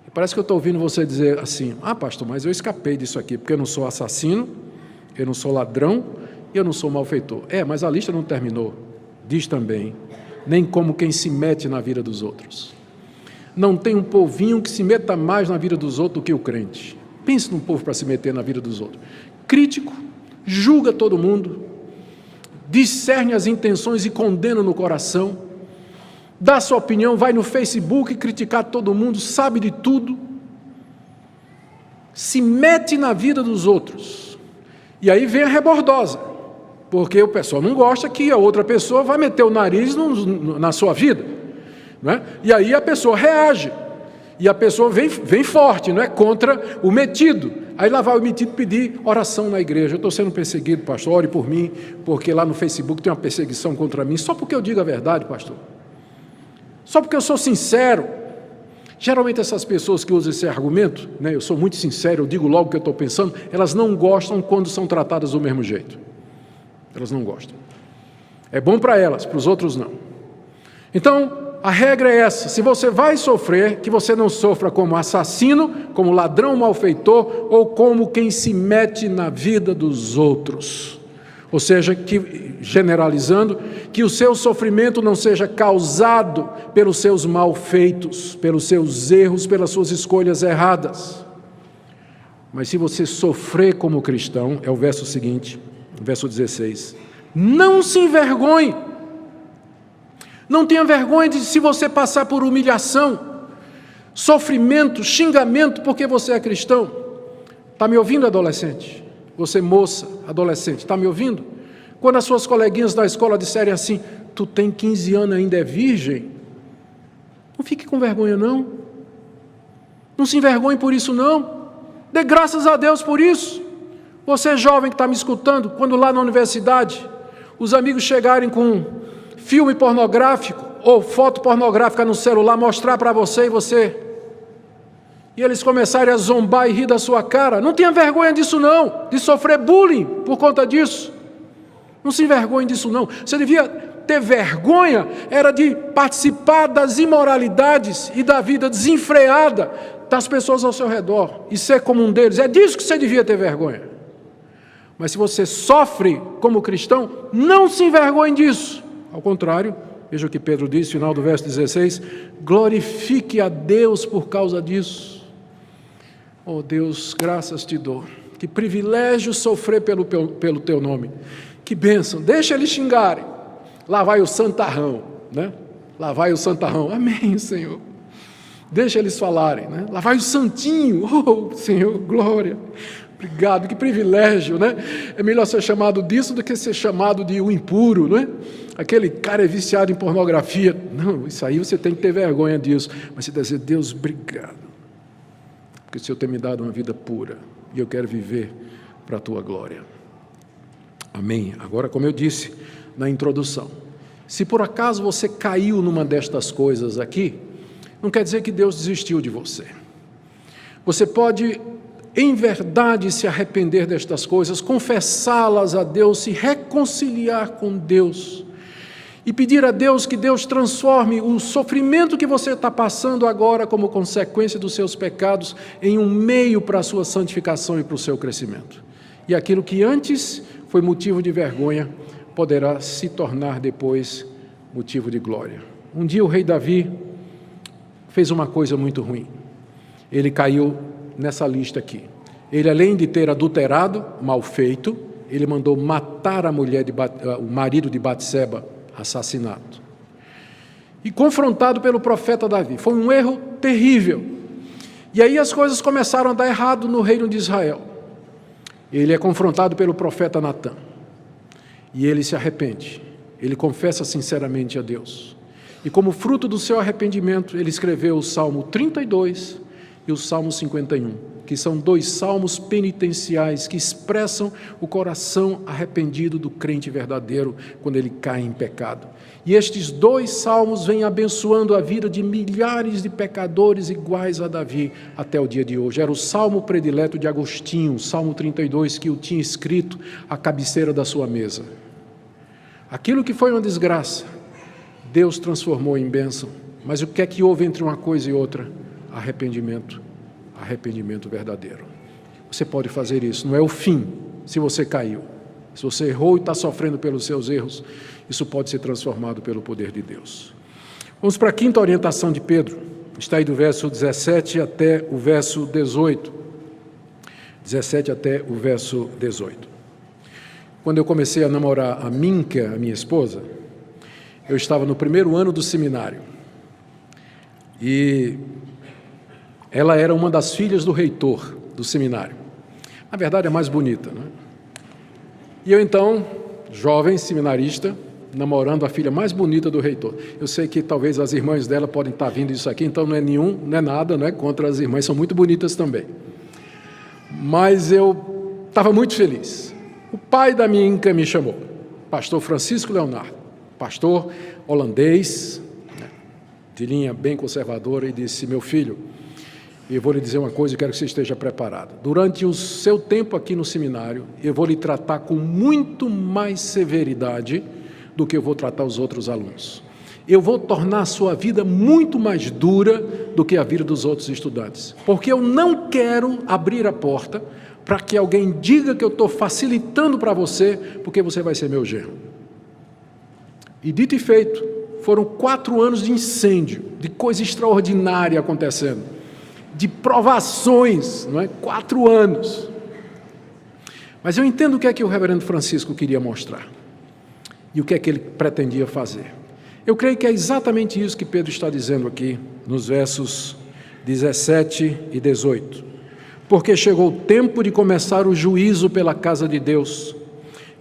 E parece que eu estou ouvindo você dizer assim: ah, pastor, mas eu escapei disso aqui, porque eu não sou assassino, eu não sou ladrão e eu não sou malfeitor. Mas a lista não terminou. Diz também: nem como quem se mete na vida dos outros. Não tem um povinho que se meta mais na vida dos outros do que o crente. Pense num povo para se meter na vida dos outros. Crítico, julga todo mundo, discerne as intenções e condena no coração, dá sua opinião, vai no Facebook criticar todo mundo, sabe de tudo, se mete na vida dos outros. E aí vem a rebordosa, porque o pessoal não gosta que a outra pessoa vai meter o nariz na sua vida, não é? E aí a pessoa reage, e a pessoa vem forte, não é? Contra o metido. Aí lá vai o metido pedir oração na igreja. Eu estou sendo perseguido, pastor, ore por mim, porque lá no Facebook tem uma perseguição contra mim, só porque eu digo a verdade, pastor. Só porque eu sou sincero. Geralmente essas pessoas que usam esse argumento, né, eu sou muito sincero, eu digo logo o que eu estou pensando, elas não gostam quando são tratadas do mesmo jeito. Elas não gostam. É bom para elas, para os outros não. Então, a regra é essa: se você vai sofrer, que você não sofra como assassino, como ladrão malfeitor, ou como quem se mete na vida dos outros. Ou seja, que, generalizando, que o seu sofrimento não seja causado pelos seus malfeitos, pelos seus erros, pelas suas escolhas erradas. Mas se você sofrer como cristão, é o verso seguinte, verso 16, não se envergonhe. Não tenha vergonha de se você passar por humilhação, sofrimento, xingamento, porque você é cristão. Está me ouvindo, adolescente? Você, moça, adolescente, está me ouvindo? Quando as suas coleguinhas da escola disserem assim, tu tem 15 anos e ainda é virgem, não fique com vergonha, não. Não se envergonhe por isso, não. Dê graças a Deus por isso. Você jovem que está me escutando, quando lá na universidade, os amigos chegarem com filme pornográfico ou foto pornográfica no celular, mostrar para você e eles começarem a zombar e rir da sua cara, não tenha vergonha disso não, de sofrer bullying por conta disso. Não se envergonhe disso não. Você devia ter vergonha, era de participar das imoralidades e da vida desenfreada das pessoas ao seu redor e ser como um deles. É disso que você devia ter vergonha. Mas se você sofre como cristão, não se envergonhe disso. Ao contrário, veja o que Pedro diz, final do verso 16, glorifique a Deus por causa disso. Oh Deus, graças te dou. Que privilégio sofrer pelo teu nome. Que bênção, deixa eles xingarem. Lá vai o santarrão, né? Lá vai o santarrão, amém, Senhor. Deixa eles falarem, né? Lá vai o santinho, oh Senhor, glória. Obrigado, que privilégio, né? É melhor ser chamado disso do que ser chamado de o impuro, não é? Aquele cara é viciado em pornografia. Não, isso aí você tem que ter vergonha disso. Mas você deve dizer, Deus, obrigado, porque o Senhor tem me dado uma vida pura e eu quero viver para a tua glória. Amém. Agora, como eu disse na introdução, se por acaso você caiu numa destas coisas aqui, não quer dizer que Deus desistiu de você. Você pode, em verdade, se arrepender destas coisas, confessá-las a Deus, se reconciliar com Deus e pedir a Deus que Deus transforme o sofrimento que você está passando agora como consequência dos seus pecados em um meio para a sua santificação e para o seu crescimento. E aquilo que antes foi motivo de vergonha poderá se tornar depois motivo de glória. Um dia o rei Davi fez uma coisa muito ruim. Ele caiu nessa lista aqui. Ele, além de ter adulterado, mal feito, ele mandou matar o marido de Batseba, assassinado. E confrontado pelo profeta Davi. Foi um erro terrível. E aí as coisas começaram a dar errado no reino de Israel. Ele é confrontado pelo profeta Natã. E ele se arrepende. Ele confessa sinceramente a Deus. E como fruto do seu arrependimento, ele escreveu o Salmo 32 e o Salmo 51, que são 2 salmos penitenciais que expressam o coração arrependido do crente verdadeiro quando ele cai em pecado. E estes 2 salmos vêm abençoando a vida de milhares de pecadores iguais a Davi até o dia de hoje. Era o salmo predileto de Agostinho, o Salmo 32, que o tinha escrito à cabeceira da sua mesa. Aquilo que foi uma desgraça, Deus transformou em bênção. Mas o que é que houve entre uma coisa e outra? Arrependimento verdadeiro. Você pode fazer isso, não é o fim se você caiu. Se você errou e está sofrendo pelos seus erros, isso pode ser transformado pelo poder de Deus. Vamos para a 5ª orientação de Pedro, está aí do verso 17 até o verso 18. 17 até o verso 18. Quando eu comecei a namorar a Minka, a minha esposa, eu estava no primeiro ano do seminário. E ela era uma das filhas do reitor do seminário. Na verdade, é mais bonita, né? E eu, então, jovem seminarista, namorando a filha mais bonita do reitor. Eu sei que talvez as irmãs dela podem estar vindo isso aqui, então não é nada, né, contra as irmãs, são muito bonitas também. Mas eu estava muito feliz. O pai da Minka me chamou, pastor Francisco Leonardo, pastor holandês, de linha bem conservadora, e disse: meu filho, eu vou lhe dizer uma coisa e quero que você esteja preparado. Durante o seu tempo aqui no seminário, eu vou lhe tratar com muito mais severidade do que eu vou tratar os outros alunos. Eu vou tornar a sua vida muito mais dura do que a vida dos outros estudantes, porque eu não quero abrir a porta para que alguém diga que eu estou facilitando para você, porque você vai ser meu genro. E dito e feito, foram 4 anos de incêndio, de coisa extraordinária acontecendo, de provações, não é? 4 anos. Mas eu entendo o que é que o reverendo Francisco queria mostrar, e o que é que ele pretendia fazer. Eu creio que é exatamente isso que Pedro está dizendo aqui, nos versos 17 e 18. Porque chegou o tempo de começar o juízo pela casa de Deus.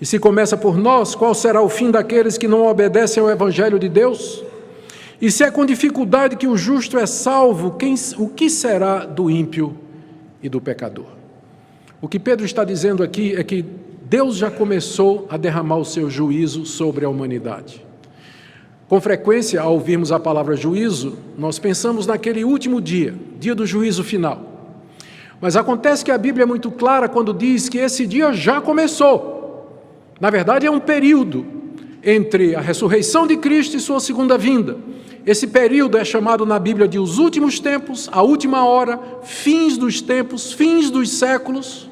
E se começa por nós, qual será o fim daqueles que não obedecem ao Evangelho de Deus? E se é com dificuldade que o justo é salvo, o que será do ímpio e do pecador? O que Pedro está dizendo aqui é que Deus já começou a derramar o seu juízo sobre a humanidade. Com frequência, ao ouvirmos a palavra juízo, nós pensamos naquele último dia, dia do juízo final. Mas acontece que a Bíblia é muito clara quando diz que esse dia já começou. Na verdade, é um período entre a ressurreição de Cristo e sua segunda vinda. Esse período é chamado na Bíblia de os últimos tempos, a última hora, fins dos tempos, fins dos séculos.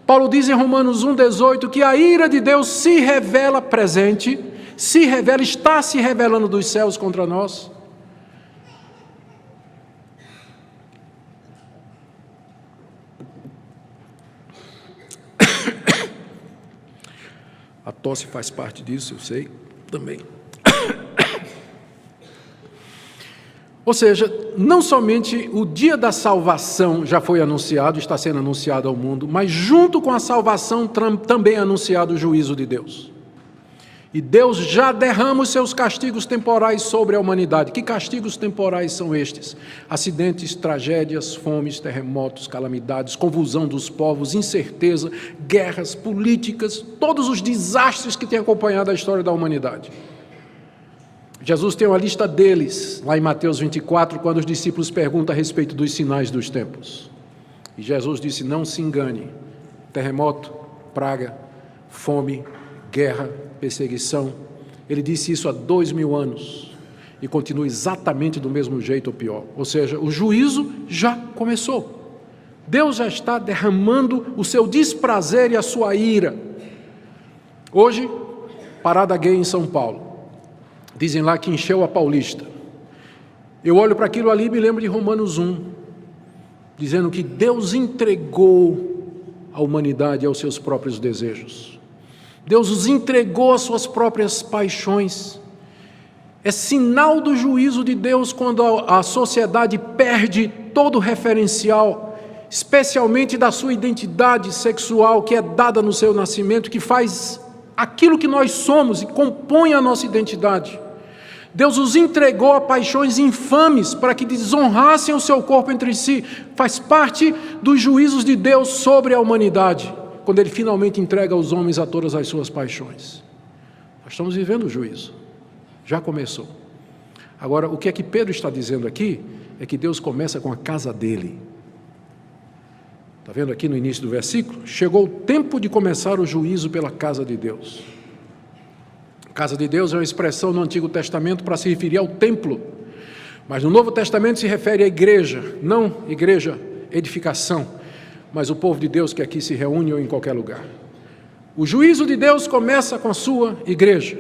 Paulo diz em Romanos 1,18 que a ira de Deus se revela presente, está se revelando dos céus contra nós. A tosse faz parte disso, eu sei, também. Ou seja, não somente o dia da salvação já foi anunciado, está sendo anunciado ao mundo, mas junto com a salvação também é anunciado o juízo de Deus. E Deus já derrama os seus castigos temporais sobre a humanidade. Que castigos temporais são estes? Acidentes, tragédias, fomes, terremotos, calamidades, convulsão dos povos, incerteza, guerras, políticas, todos os desastres que têm acompanhado a história da humanidade. Jesus tem uma lista deles, lá em Mateus 24, quando os discípulos perguntam a respeito dos sinais dos tempos. E Jesus disse: não se engane, terremoto, praga, fome, guerra, perseguição. Ele disse isso há 2000 anos e continua exatamente do mesmo jeito ou pior. Ou seja, o juízo já começou. Deus já está derramando o seu desprazer e a sua ira. Hoje, parada gay em São Paulo. Dizem lá que encheu a Paulista. Eu olho para aquilo ali e me lembro de Romanos 1, dizendo que Deus entregou a humanidade aos seus próprios desejos. Deus os entregou às suas próprias paixões. É sinal do juízo de Deus quando a sociedade perde todo o referencial, especialmente da sua identidade sexual, que é dada no seu nascimento, que faz aquilo que nós somos e compõe a nossa identidade. Deus os entregou a paixões infames para que desonrassem o seu corpo entre si. Faz parte dos juízos de Deus sobre a humanidade, quando Ele finalmente entrega aos homens a todas as suas paixões. Nós estamos vivendo o juízo. Já começou. Agora, o que é que Pedro está dizendo aqui é que Deus começa com a casa dele. Está vendo aqui no início do versículo? Chegou o tempo de começar o juízo pela casa de Deus. A casa de Deus é uma expressão no Antigo Testamento para se referir ao templo. Mas no Novo Testamento se refere à igreja, não igreja, edificação, mas o povo de Deus que aqui se reúne ou em qualquer lugar. O juízo de Deus começa com a sua igreja.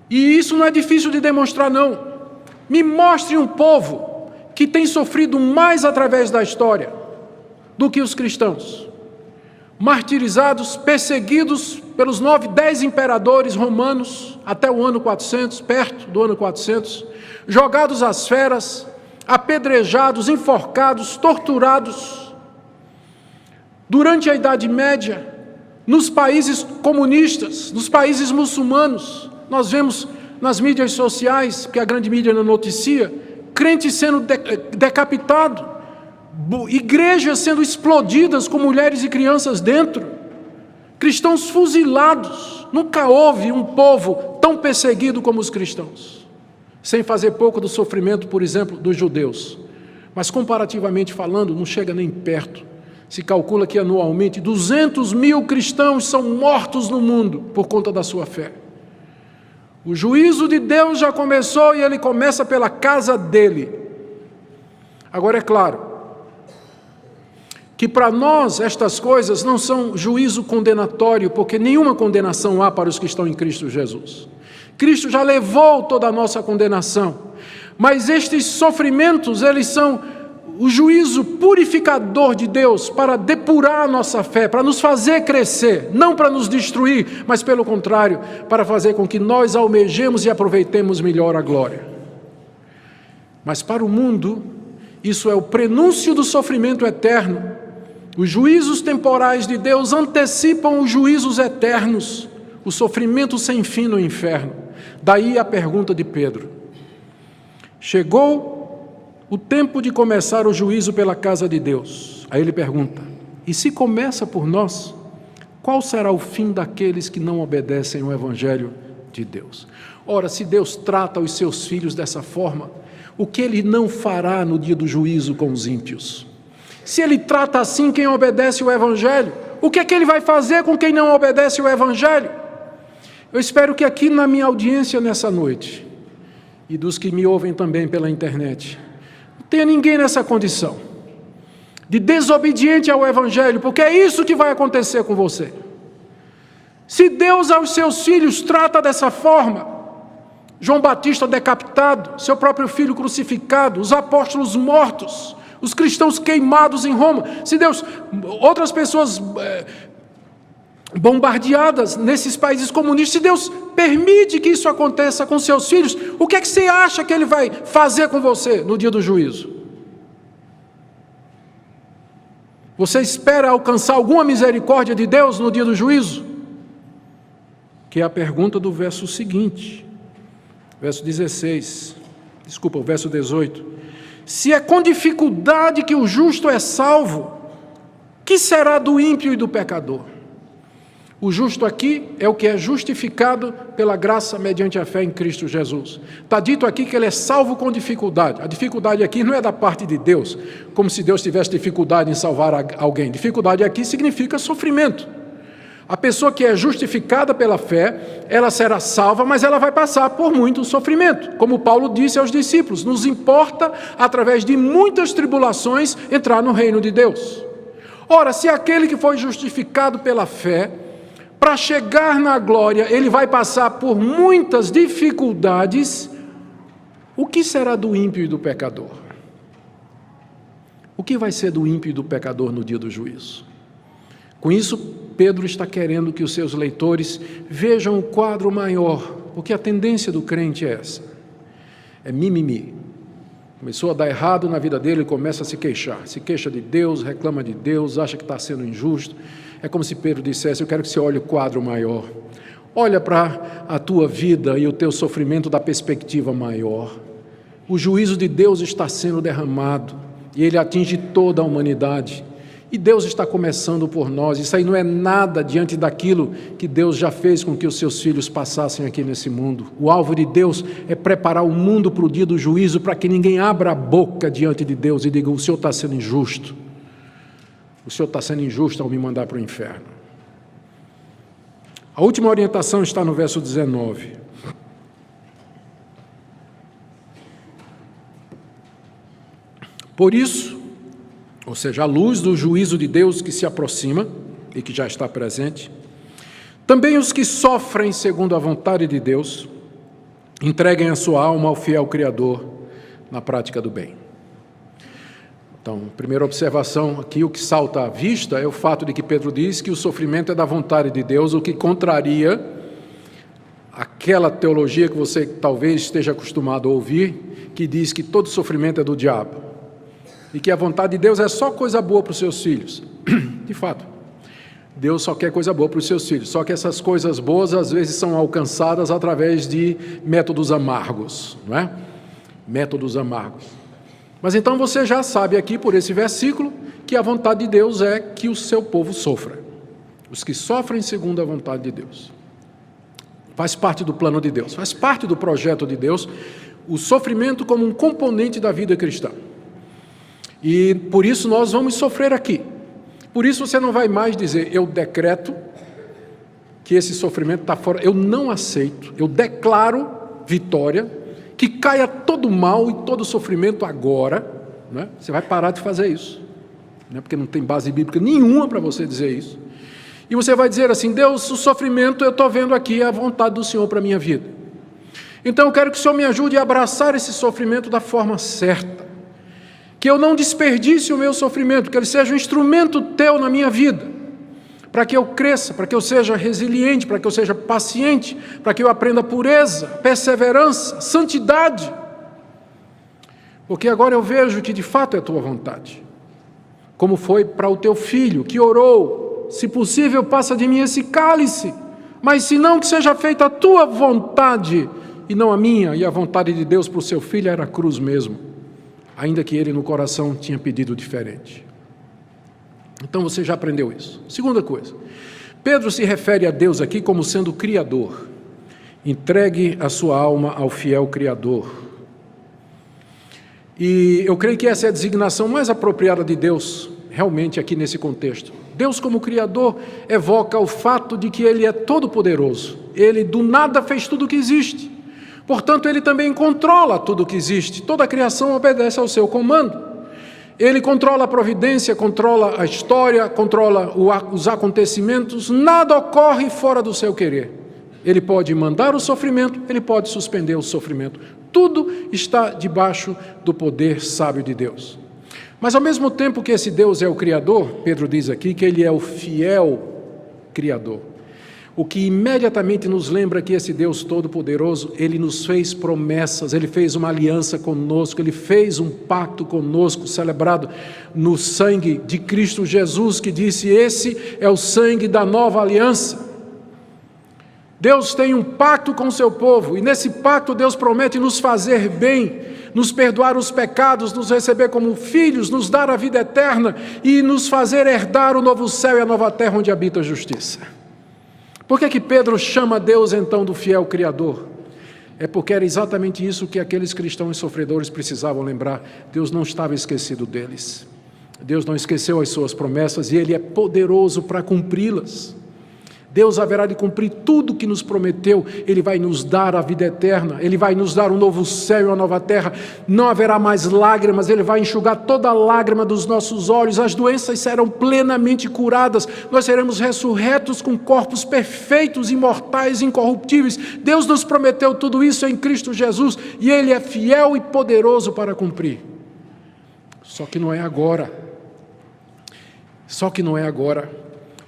E isso não é difícil de demonstrar, não. Me mostre um povo que tem sofrido mais através da história do que os cristãos. martirizados, perseguidos pelos 10 imperadores romanos até o ano 400, perto do ano 400, jogados às feras, apedrejados, enforcados, torturados. Durante a Idade Média, nos países comunistas, nos países muçulmanos, nós vemos nas mídias sociais, que a grande mídia não noticia, crentes sendo decapitados, igrejas sendo explodidas com mulheres e crianças dentro, cristãos fuzilados. Nunca houve um povo tão perseguido como os cristãos, sem fazer pouco do sofrimento, por exemplo, dos judeus. Mas comparativamente falando, não chega nem perto. Se calcula que anualmente 200 mil cristãos são mortos no mundo por conta da sua fé. O juízo de Deus já começou e ele começa pela casa dele. Agora é claro que para nós estas coisas não são juízo condenatório, porque nenhuma condenação há para os que estão em Cristo Jesus. Cristo já levou toda a nossa condenação, mas estes sofrimentos, eles são o juízo purificador de Deus para depurar a nossa fé, para nos fazer crescer, não para nos destruir, mas pelo contrário, para fazer com que nós almejemos e aproveitemos melhor a glória. Mas para o mundo, isso é o prenúncio do sofrimento eterno. Os juízos temporais de Deus antecipam os juízos eternos, o sofrimento sem fim no inferno. Daí a pergunta de Pedro: chegou o tempo de começar o juízo pela casa de Deus. Aí ele pergunta: e se começa por nós, qual será o fim daqueles que não obedecem ao Evangelho de Deus? Ora, se Deus trata os seus filhos dessa forma, o que ele não fará no dia do juízo com os ímpios? Se ele trata assim quem obedece ao Evangelho, o que é que ele vai fazer com quem não obedece ao Evangelho? Eu espero que aqui na minha audiência nessa noite, e dos que me ouvem também pela internet, não tenha ninguém nessa condição de desobediente ao Evangelho, porque é isso que vai acontecer com você. Se Deus aos seus filhos trata dessa forma, João Batista decapitado, seu próprio filho crucificado, os apóstolos mortos, os cristãos queimados em Roma, se Deus, outras pessoas bombardeadas nesses países comunistas, se Deus permite que isso aconteça com seus filhos, o que é que você acha que Ele vai fazer com você no dia do juízo? Você espera alcançar alguma misericórdia de Deus no dia do juízo? Que é a pergunta do verso seguinte, verso 18. Se é com dificuldade que o justo é salvo, que será do ímpio e do pecador? O justo aqui é o que é justificado pela graça mediante a fé em Cristo Jesus. Está dito aqui que ele é salvo com dificuldade. A dificuldade aqui não é da parte de Deus, como se Deus tivesse dificuldade em salvar alguém. Dificuldade aqui significa sofrimento. A pessoa que é justificada pela fé, ela será salva, mas ela vai passar por muito sofrimento. Como Paulo disse aos discípulos, nos importa, através de muitas tribulações, entrar no reino de Deus. Ora, se aquele que foi justificado pela fé, para chegar na glória, ele vai passar por muitas dificuldades, o que será do ímpio e do pecador? O que vai ser do ímpio e do pecador no dia do juízo? Com isso, Pedro está querendo que os seus leitores vejam o quadro maior, porque a tendência do crente é essa, é mimimi. Começou a dar errado na vida dele, ele começa a se queixa de Deus, reclama de Deus, acha que está sendo injusto. É como se Pedro dissesse: eu quero que você olhe o quadro maior, olha para a tua vida e o teu sofrimento da perspectiva maior. O juízo de Deus está sendo derramado e ele atinge toda a humanidade. E Deus está começando por nós. Isso aí não é nada diante daquilo que Deus já fez com que os seus filhos passassem aqui nesse mundo. O alvo de Deus é preparar o mundo para o dia do juízo, para que ninguém abra a boca diante de Deus e diga: o Senhor está sendo injusto. O Senhor está sendo injusto ao me mandar para o inferno. A última orientação está no verso 19. Por isso, ou seja, à luz do juízo de Deus que se aproxima e que já está presente, também os que sofrem segundo a vontade de Deus, entreguem a sua alma ao fiel Criador na prática do bem. Então, primeira observação aqui, o que salta à vista é o fato de que Pedro diz que o sofrimento é da vontade de Deus, o que contraria aquela teologia que você talvez esteja acostumado a ouvir, que diz que todo sofrimento é do diabo, e que a vontade de Deus é só coisa boa para os seus filhos. De fato, Deus só quer coisa boa para os seus filhos, só que essas coisas boas às vezes são alcançadas através de métodos amargos, não é? Métodos amargos. Mas então você já sabe aqui por esse versículo que a vontade de Deus é que o seu povo sofra. Os que sofrem segundo a vontade de Deus. Faz parte do plano de Deus, faz parte do projeto de Deus, o sofrimento como um componente da vida cristã. E por isso nós vamos sofrer aqui. Por isso você não vai mais dizer, eu decreto que esse sofrimento está fora, eu não aceito, eu declaro vitória, que caia todo mal e todo sofrimento agora, né? Você vai parar de fazer isso, né? Porque não tem base bíblica nenhuma para você dizer isso. E você vai dizer assim, Deus, o sofrimento eu estou vendo aqui, é a vontade do Senhor para a minha vida. Então eu quero que o Senhor me ajude a abraçar esse sofrimento da forma certa, que eu não desperdice o meu sofrimento, que ele seja um instrumento teu na minha vida, para que eu cresça, para que eu seja resiliente, para que eu seja paciente, para que eu aprenda pureza, perseverança, santidade. Porque agora eu vejo que de fato é a tua vontade. Como foi para o teu filho que orou, se possível passa de mim esse cálice, mas se não, que seja feita a tua vontade e não a minha. E a vontade de Deus para o seu filho era a cruz mesmo, ainda que ele no coração tinha pedido diferente. Então você já aprendeu isso. Segunda coisa, Pedro se refere a Deus aqui como sendo o Criador. Entregue a sua alma ao fiel Criador. E eu creio que essa é a designação mais apropriada de Deus, realmente aqui nesse contexto. Deus como Criador evoca o fato de que Ele é todo-poderoso. Ele do nada fez tudo o que existe. Portanto, Ele também controla tudo o que existe. Toda a criação obedece ao seu comando. Ele controla a providência, controla a história, controla os acontecimentos, nada ocorre fora do seu querer. Ele pode mandar o sofrimento, ele pode suspender o sofrimento. Tudo está debaixo do poder sábio de Deus. Mas ao mesmo tempo que esse Deus é o Criador, Pedro diz aqui que ele é o fiel Criador. O que imediatamente nos lembra que esse Deus Todo-Poderoso, Ele nos fez promessas, Ele fez uma aliança conosco, Ele fez um pacto conosco, celebrado no sangue de Cristo Jesus, que disse, esse é o sangue da nova aliança. Deus tem um pacto com o seu povo, e nesse pacto Deus promete nos fazer bem, nos perdoar os pecados, nos receber como filhos, nos dar a vida eterna, e nos fazer herdar o novo céu e a nova terra onde habita a justiça. Por que Pedro chama Deus então do fiel Criador? É porque era exatamente isso que aqueles cristãos sofredores precisavam lembrar. Deus não estava esquecido deles. Deus não esqueceu as suas promessas e Ele é poderoso para cumpri-las. Deus haverá de cumprir tudo que nos prometeu. Ele vai nos dar a vida eterna, Ele vai nos dar um novo céu e uma nova terra. Não haverá mais lágrimas, Ele vai enxugar toda a lágrima dos nossos olhos. As doenças serão plenamente curadas. Nós seremos ressurretos com corpos perfeitos, imortais, incorruptíveis. Deus nos prometeu tudo isso em Cristo Jesus e Ele é fiel e poderoso para cumprir. Só que não é agora.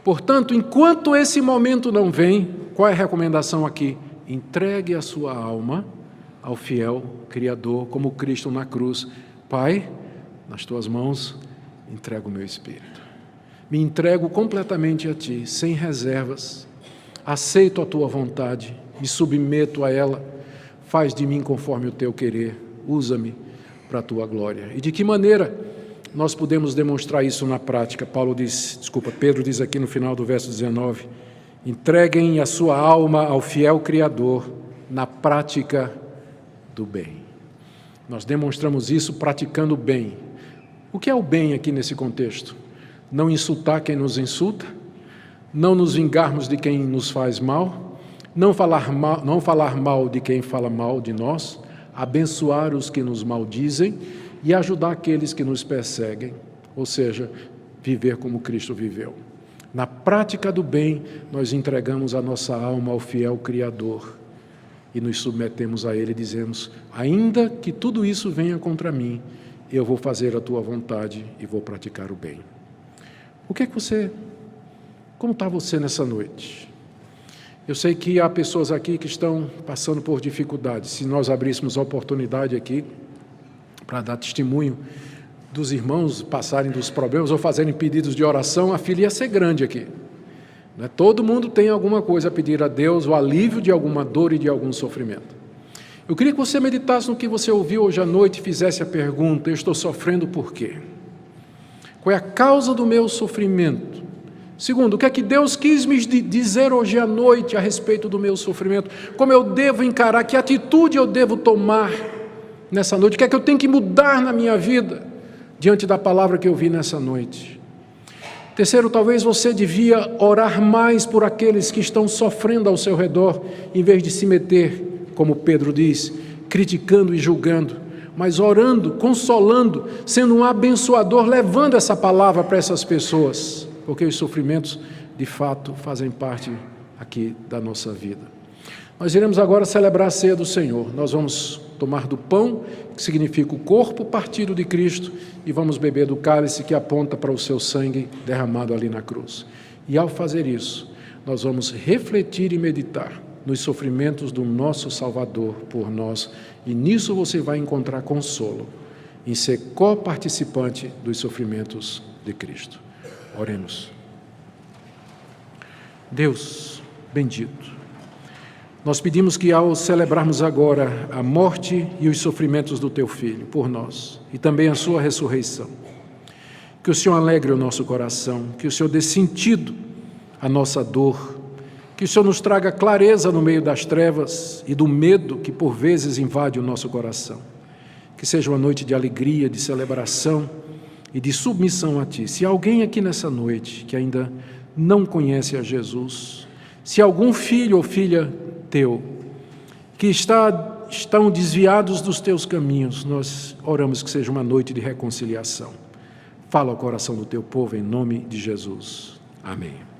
Portanto, enquanto esse momento não vem, qual é a recomendação aqui? Entregue a sua alma ao fiel Criador, como Cristo na cruz. Pai, nas tuas mãos, entrego o meu espírito. Me entrego completamente a ti, sem reservas. Aceito a tua vontade, me submeto a ela. Faz de mim conforme o teu querer. Usa-me para a tua glória. E de que maneira nós podemos demonstrar isso na prática? Pedro diz aqui no final do verso 19, entreguem a sua alma ao fiel Criador na prática do bem. Nós demonstramos isso praticando o bem. O que é o bem aqui nesse contexto? Não insultar quem nos insulta, não nos vingarmos de quem nos faz mal, não falar mal de quem fala mal de nós, abençoar os que nos maldizem, e ajudar aqueles que nos perseguem, ou seja, viver como Cristo viveu. Na prática do bem, nós entregamos a nossa alma ao fiel Criador e nos submetemos a Ele e dizemos, ainda que tudo isso venha contra mim, eu vou fazer a tua vontade e vou praticar o bem. Como está você nessa noite? Eu sei que há pessoas aqui que estão passando por dificuldades. Se nós abríssemos a oportunidade aqui para dar testemunho dos irmãos passarem dos problemas ou fazerem pedidos de oração, a fila ia ser grande aqui. Todo mundo tem alguma coisa a pedir a Deus, o alívio de alguma dor e de algum sofrimento. Eu queria que você meditasse no que você ouviu hoje à noite e fizesse a pergunta: eu estou sofrendo por quê? Qual é a causa do meu sofrimento? Segundo, o que é que Deus quis me dizer hoje à noite a respeito do meu sofrimento? Como eu devo encarar? Que atitude eu devo tomar nessa noite? O que é que eu tenho que mudar na minha vida diante da palavra que eu vi nessa noite? Terceiro, talvez você devia orar mais por aqueles que estão sofrendo ao seu redor, em vez de se meter, como Pedro diz, criticando e julgando, mas orando, consolando, sendo um abençoador, levando essa palavra para essas pessoas, porque os sofrimentos, de fato, fazem parte aqui da nossa vida. Nós iremos agora celebrar a ceia do Senhor. Nós vamos tomar do pão, que significa o corpo partido de Cristo, e vamos beber do cálice, que aponta para o seu sangue derramado ali na cruz. E ao fazer isso, nós vamos refletir e meditar nos sofrimentos do nosso Salvador por nós, e nisso você vai encontrar consolo, em ser co-participante dos sofrimentos de Cristo. Oremos. Deus bendito, nós pedimos que ao celebrarmos agora a morte e os sofrimentos do Teu Filho por nós, e também a sua ressurreição, que o Senhor alegre o nosso coração, que o Senhor dê sentido à nossa dor, que o Senhor nos traga clareza no meio das trevas e do medo que por vezes invade o nosso coração. Que seja uma noite de alegria, de celebração e de submissão a Ti. Se alguém aqui nessa noite que ainda não conhece a Jesus, se algum filho ou filha Teu que estão desviados dos Teus caminhos, nós oramos que seja uma noite de reconciliação. Fala ao coração do Teu povo em nome de Jesus. Amém.